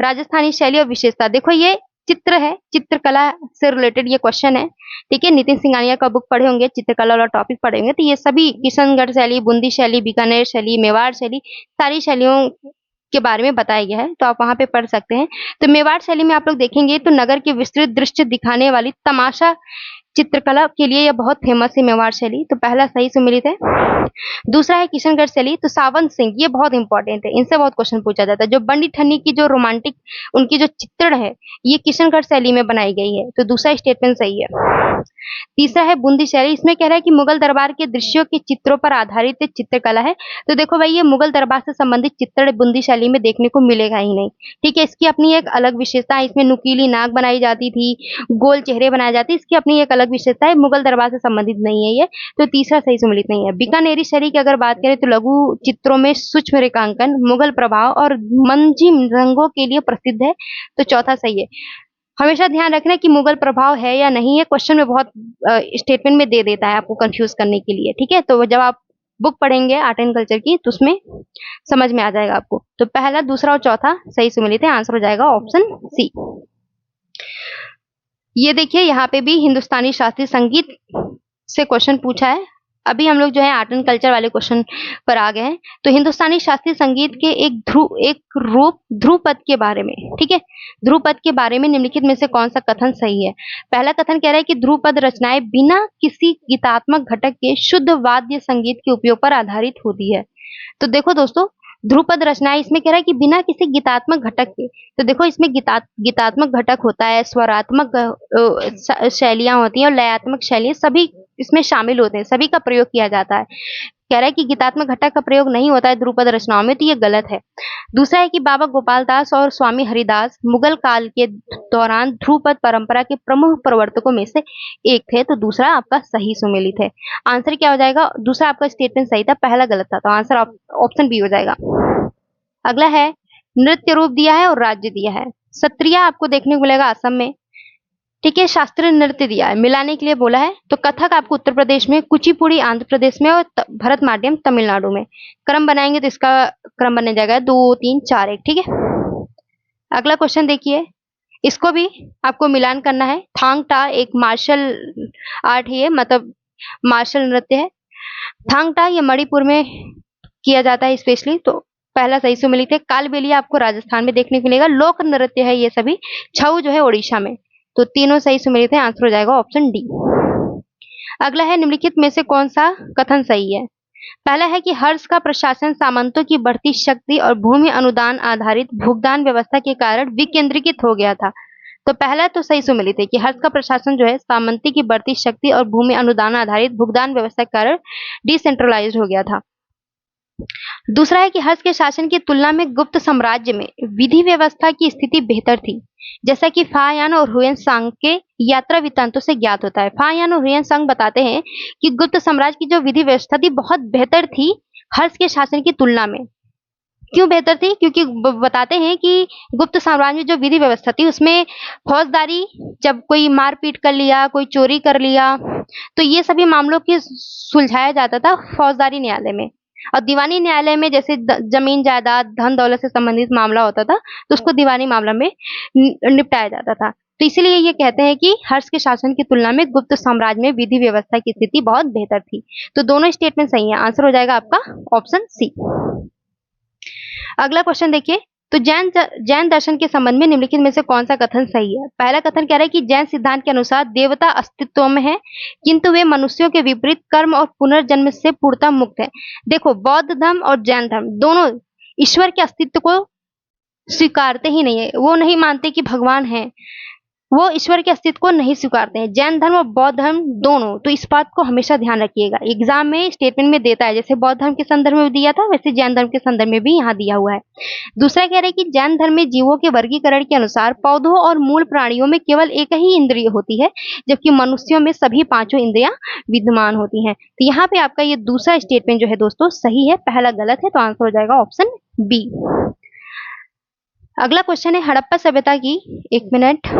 राजस्थानी शैली और विशेषता। देखो ये चित्र है, चित्रकला से रिलेटेड ये क्वेश्चन है, ठीक है। नितिन सिंघानिया का बुक पढ़े होंगे, चित्रकला वाला टॉपिक पढ़े होंगे। तो ये सभी किशनगढ़ शैली, बूंदी शैली, बीकानेर शैली, मेवाड़ शैली, सारी शैलियों के बारे में बताया गया है, तो आप वहां पे पढ़ सकते हैं। तो मेवाड़ शैली में आप लोग देखेंगे तो नगर के विस्तृत दृश्य दिखाने वाली तमाशा चित्रकला के लिए यह बहुत फेमस है मेवाड़ शैली, तो पहला सही सुमेलित है। दूसरा है किशनगढ़ शैली, तो सावंत सिंह, ये बहुत इंपॉर्टेंट है, इनसे बहुत क्वेश्चन पूछा जाता है। जो बंडी ठन्नी की जो रोमांटिक उनकी जो चित्रण है ये किशनगढ़ शैली में बनाई गई है, तो दूसरा स्टेटमेंट सही है। तीसरा है बूंदी शैली, इसमें कह रहा है कि मुगल दरबार के दृश्यों के चित्रों पर आधारित चित्रकला है। तो देखो भाई, ये मुगल दरबार से संबंधित चित्रण बूंदी शैली में देखने को मिलेगा ही नहीं, ठीक है। इसकी अपनी एक अलग विशेषता है, इसमें नुकीली नाक बनाई जाती थी, गोल चेहरे बनाए जाते, इसकी अपनी एक अलग विशेषता है, मुगल दरबार से संबंधित नहीं है ये, तो तीसरा सही सुमेलित नहीं है। बीकानेरी शैली की अगर बात करें तो लघु चित्रों में सूक्ष्म रेखांकन, मुगल प्रभाव और मंजीम रंगों के लिए प्रसिद्ध है, तो चौथा सही है। हमेशा ध्यान रखना कि मुगल प्रभाव है या नहीं है, क्वेश्चन में बहुत स्टेटमेंट में दे देता है आपको कंफ्यूज करने के लिए, ठीक है। तो जब आप बुक पढ़ेंगे आर्ट एंड कल्चर की तो उसमें समझ में आ जाएगा आपको। तो पहला, दूसरा और चौथा सही सुमेलित है, आंसर हो जाएगा ऑप्शन सी। ये देखिए यहाँ पे भी हिंदुस्तानी शास्त्रीय संगीत से क्वेश्चन पूछा है। अभी हम लोग जो है आर्ट एंड कल्चर वाले क्वेश्चन पर आ गए हैं। तो हिंदुस्तानी शास्त्रीय संगीत के एक रूप ध्रुपद के बारे में, ठीक है, ध्रुपद के बारे में निम्नलिखित में से कौन सा कथन सही है। पहला कथन कह रहा है कि ध्रुपद रचनाएं बिना किसी गीतात्मक घटक के शुद्ध वाद्य संगीत के उपयोग पर आधारित होती है। तो देखो दोस्तों, ध्रुपद रचनाएं, इसमें कह रहा है कि बिना किसी गीतात्मक घटक के, तो देखो इसमें गीतात्मक घटक होता है, स्वरात्मक शैलियां होती हैं और लयात्मक शैलियां, सभी इसमें शामिल होते हैं, सभी का प्रयोग किया जाता है। कह रहा है कि गीतात्मक घटक का प्रयोग नहीं होता है ध्रुपद रचनाओं में, तो ये गलत है। दूसरा है कि बाबा गोपाल दास और स्वामी हरिदास मुगल काल के दौरान ध्रुपद परंपरा के प्रमुख प्रवर्तकों में से एक थे, तो दूसरा आपका सही सुमेलित है। आंसर क्या हो जाएगा, दूसरा आपका स्टेटमेंट सही था, पहला गलत था, तो आंसर ऑप्शन बी हो जाएगा। अगला है नृत्य रूप दिया है और राज्य दिया है। सत्रिया आपको देखने को मिलेगा असम में, ठीक है। शास्त्रीय नृत्य दिया है, मिलाने के लिए बोला है, तो कथक आपको उत्तर प्रदेश में, कुचिपुड़ी आंध्र प्रदेश में और भरतनाट्यम तमिलनाडु में। क्रम बनाएंगे तो इसका क्रम बन जाएगा 2 3 4 1, ठीक है। अगला क्वेश्चन देखिए, इसको भी आपको मिलान करना है। थांग टा एक मार्शल आर्ट है, मतलब मार्शल नृत्य है। थांग टा ये मणिपुर में किया जाता है स्पेशली, तो पहला सही सुमेलित है। कालबेलिया आपको राजस्थान में देखने को मिलेगा, लोक नृत्य है ये सभी। छऊ जो है ओडिशा में, तो तीनों सही सुमेलित है, आंसर हो जाएगा ऑप्शन डी। अगला है निम्नलिखित में से कौन सा कथन सही है। पहला है कि हर्ष का प्रशासन सामंतों की बढ़ती शक्ति और भूमि अनुदान आधारित भुगतान व्यवस्था के कारण विकेंद्रीकृत हो गया था, तो पहला तो सही सुमेलित है कि हर्ष का प्रशासन जो है सामंती की बढ़ती शक्ति और भूमि अनुदान आधारित भुगतान व्यवस्था के कारण डिसेंट्रलाइज्ड हो गया था। दूसरा है कि हर्ष के शासन की तुलना में गुप्त साम्राज्य में विधि व्यवस्था की स्थिति बेहतर थी, जैसा कि फायान और हुएन सांग के यात्रा वृत्तांतों से ज्ञात होता है। फायान और हुएन सांग बताते हैं कि गुप्त साम्राज्य की जो विधि व्यवस्था थी बहुत बेहतर थी हर्ष के शासन की तुलना में। क्यों बेहतर थी, क्योंकि बताते हैं कि गुप्त साम्राज्य में जो विधि व्यवस्था थी उसमें फौजदारी, जब कोई मारपीट कर लिया, कोई चोरी कर लिया, तो ये सभी मामलों की सुलझाया जाता था फौजदारी न्यायालय में, और दीवानी न्यायालय में जैसे जमीन जायदाद धन दौलत से संबंधित मामला होता था तो उसको दीवानी मामला में निपटाया जाता था। तो इसीलिए ये कहते हैं कि हर्ष के शासन की तुलना में गुप्त साम्राज्य में विधि व्यवस्था की स्थिति बहुत बेहतर थी, तो दोनों स्टेटमेंट सही है, आंसर हो जाएगा आपका ऑप्शन सी। अगला क्वेश्चन देखिए, तो जैन दर्शन के संबंध में निम्नलिखित में से कौन सा कथन सही है। पहला कथन कह रहा है कि जैन सिद्धांत के अनुसार देवता अस्तित्व में है, किंतु वे मनुष्यों के विपरीत कर्म और पुनर्जन्म से पूर्णतः मुक्त है। देखो, बौद्ध धर्म और जैन धर्म दोनों ईश्वर के अस्तित्व को स्वीकारते ही नहीं है, वो नहीं मानते कि भगवान है, वो ईश्वर के अस्तित्व को नहीं स्वीकारते हैं, जैन धर्म और बौद्ध धर्म दोनों। तो इस बात को हमेशा ध्यान रखिएगा, एग्जाम में स्टेटमेंट में देता है, जैसे बौद्ध धर्म के संदर्भ में दिया था वैसे जैन धर्म के संदर्भ में भी यहाँ दिया हुआ है। दूसरा कह रहे हैं कि जैन धर्म में जीवों के वर्गीकरण के अनुसार पौधों और मूल प्राणियों में केवल एक ही इंद्रिय होती है, जबकि मनुष्यों में सभी पांचों इंद्रियां विद्यमान होती हैं। तो यहाँ पे आपका ये दूसरा स्टेटमेंट जो है दोस्तों सही है, पहला गलत है, तो आंसर हो जाएगा ऑप्शन बी। अगला क्वेश्चन है हड़प्पा सभ्यता की, एक मिनट,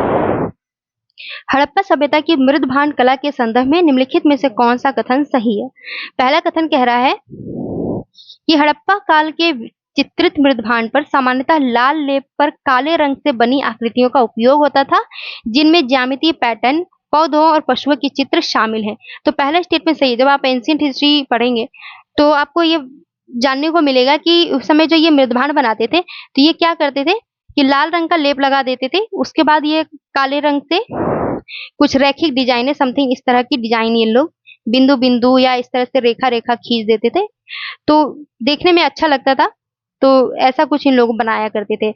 हड़प्पा सभ्यता की मृदभांड कला के संदर्भ में निम्नलिखित में से कौन सा कथन सही है। पहला कथन कह रहा है कि हड़प्पा काल के चित्रित मृदभांड पर सामान्यतः लाल लेप पर काले रंग से बनी आकृतियों का उपयोग होता था, जिनमें ज्यामितीय पैटर्न, पौधों और पशुओं के चित्र शामिल हैं। तो पहला स्टेटमेंट सही है। जब आप एंशिएंट हिस्ट्री पढ़ेंगे तो आपको ये जानने को मिलेगा कि उस समय जो ये मृदभांड बनाते थे तो ये क्या करते थे कि लाल रंग का लेप लगा देते थे, उसके बाद ये काले रंग से कुछ रैखिक डिजाइने समथिंग इस तरह की डिजाइन ये लोग बिंदु बिंदु या इस तरह से रेखा रेखा खींच देते थे, तो देखने में अच्छा लगता था। तो ऐसा कुछ इन लोग बनाया करते थे।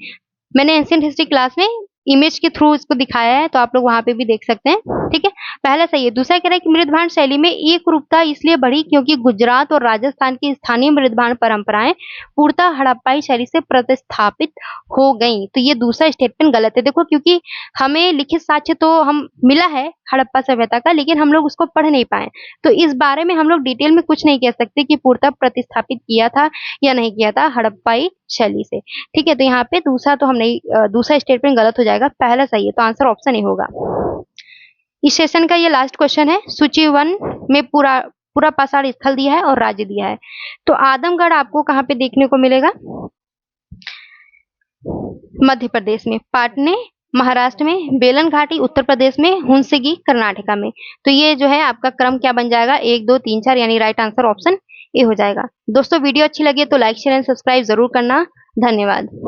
मैंने एंशिएंट हिस्ट्री क्लास में इमेज के थ्रू इसको दिखाया है, तो आप लोग वहाँ पे भी देख सकते हैं, ठीक है। पहला सही है। दूसरा कह रहा है कि मृदभांड शैली में एक रूपता इसलिए बढ़ी क्योंकि गुजरात और राजस्थान की स्थानीय मृदभांड परंपराएं पूर्णतः हड़प्पाई शैली से प्रतिस्थापित हो गई। तो ये दूसरा स्टेटमेंट गलत है। देखो, क्योंकि हमें लिखित साक्ष्य तो हम मिला है हड़प्पा सभ्यता का, लेकिन हम लोग उसको पढ़ नहीं पाए, तो इस बारे में हम लोग डिटेल में कुछ नहीं कह सकते कि पूर्णतः प्रतिस्थापित किया था या नहीं किया था हड़प्पाई शैली से, ठीक है। तो यहाँ पे दूसरा तो हम नहीं, दूसरा स्टेटमेंट गलत हो जाएगा, पहला सही है, तो आंसर ऑप्शन ही होगा। इस सेशन का ये लास्ट क्वेश्चन है। सूची 1 में पूरा पूरा पाषाण स्थल दिया है और राज्य दिया है। तो आदमगढ़ आपको कहाँ पे देखने को मिलेगा? मध्य प्रदेश में, पाटने महाराष्ट्र में, बेलन घाटी उत्तर प्रदेश में, हुंसगी कर्नाटका में। तो ये जो है आपका क्रम क्या बन जाएगा? 1 2 3 4, यानी राइट आंसर ऑप्शन ए हो जाएगा। दोस्तों, वीडियो अच्छी लगी तो लाइक शेयर एंड सब्सक्राइब जरूर करना। धन्यवाद।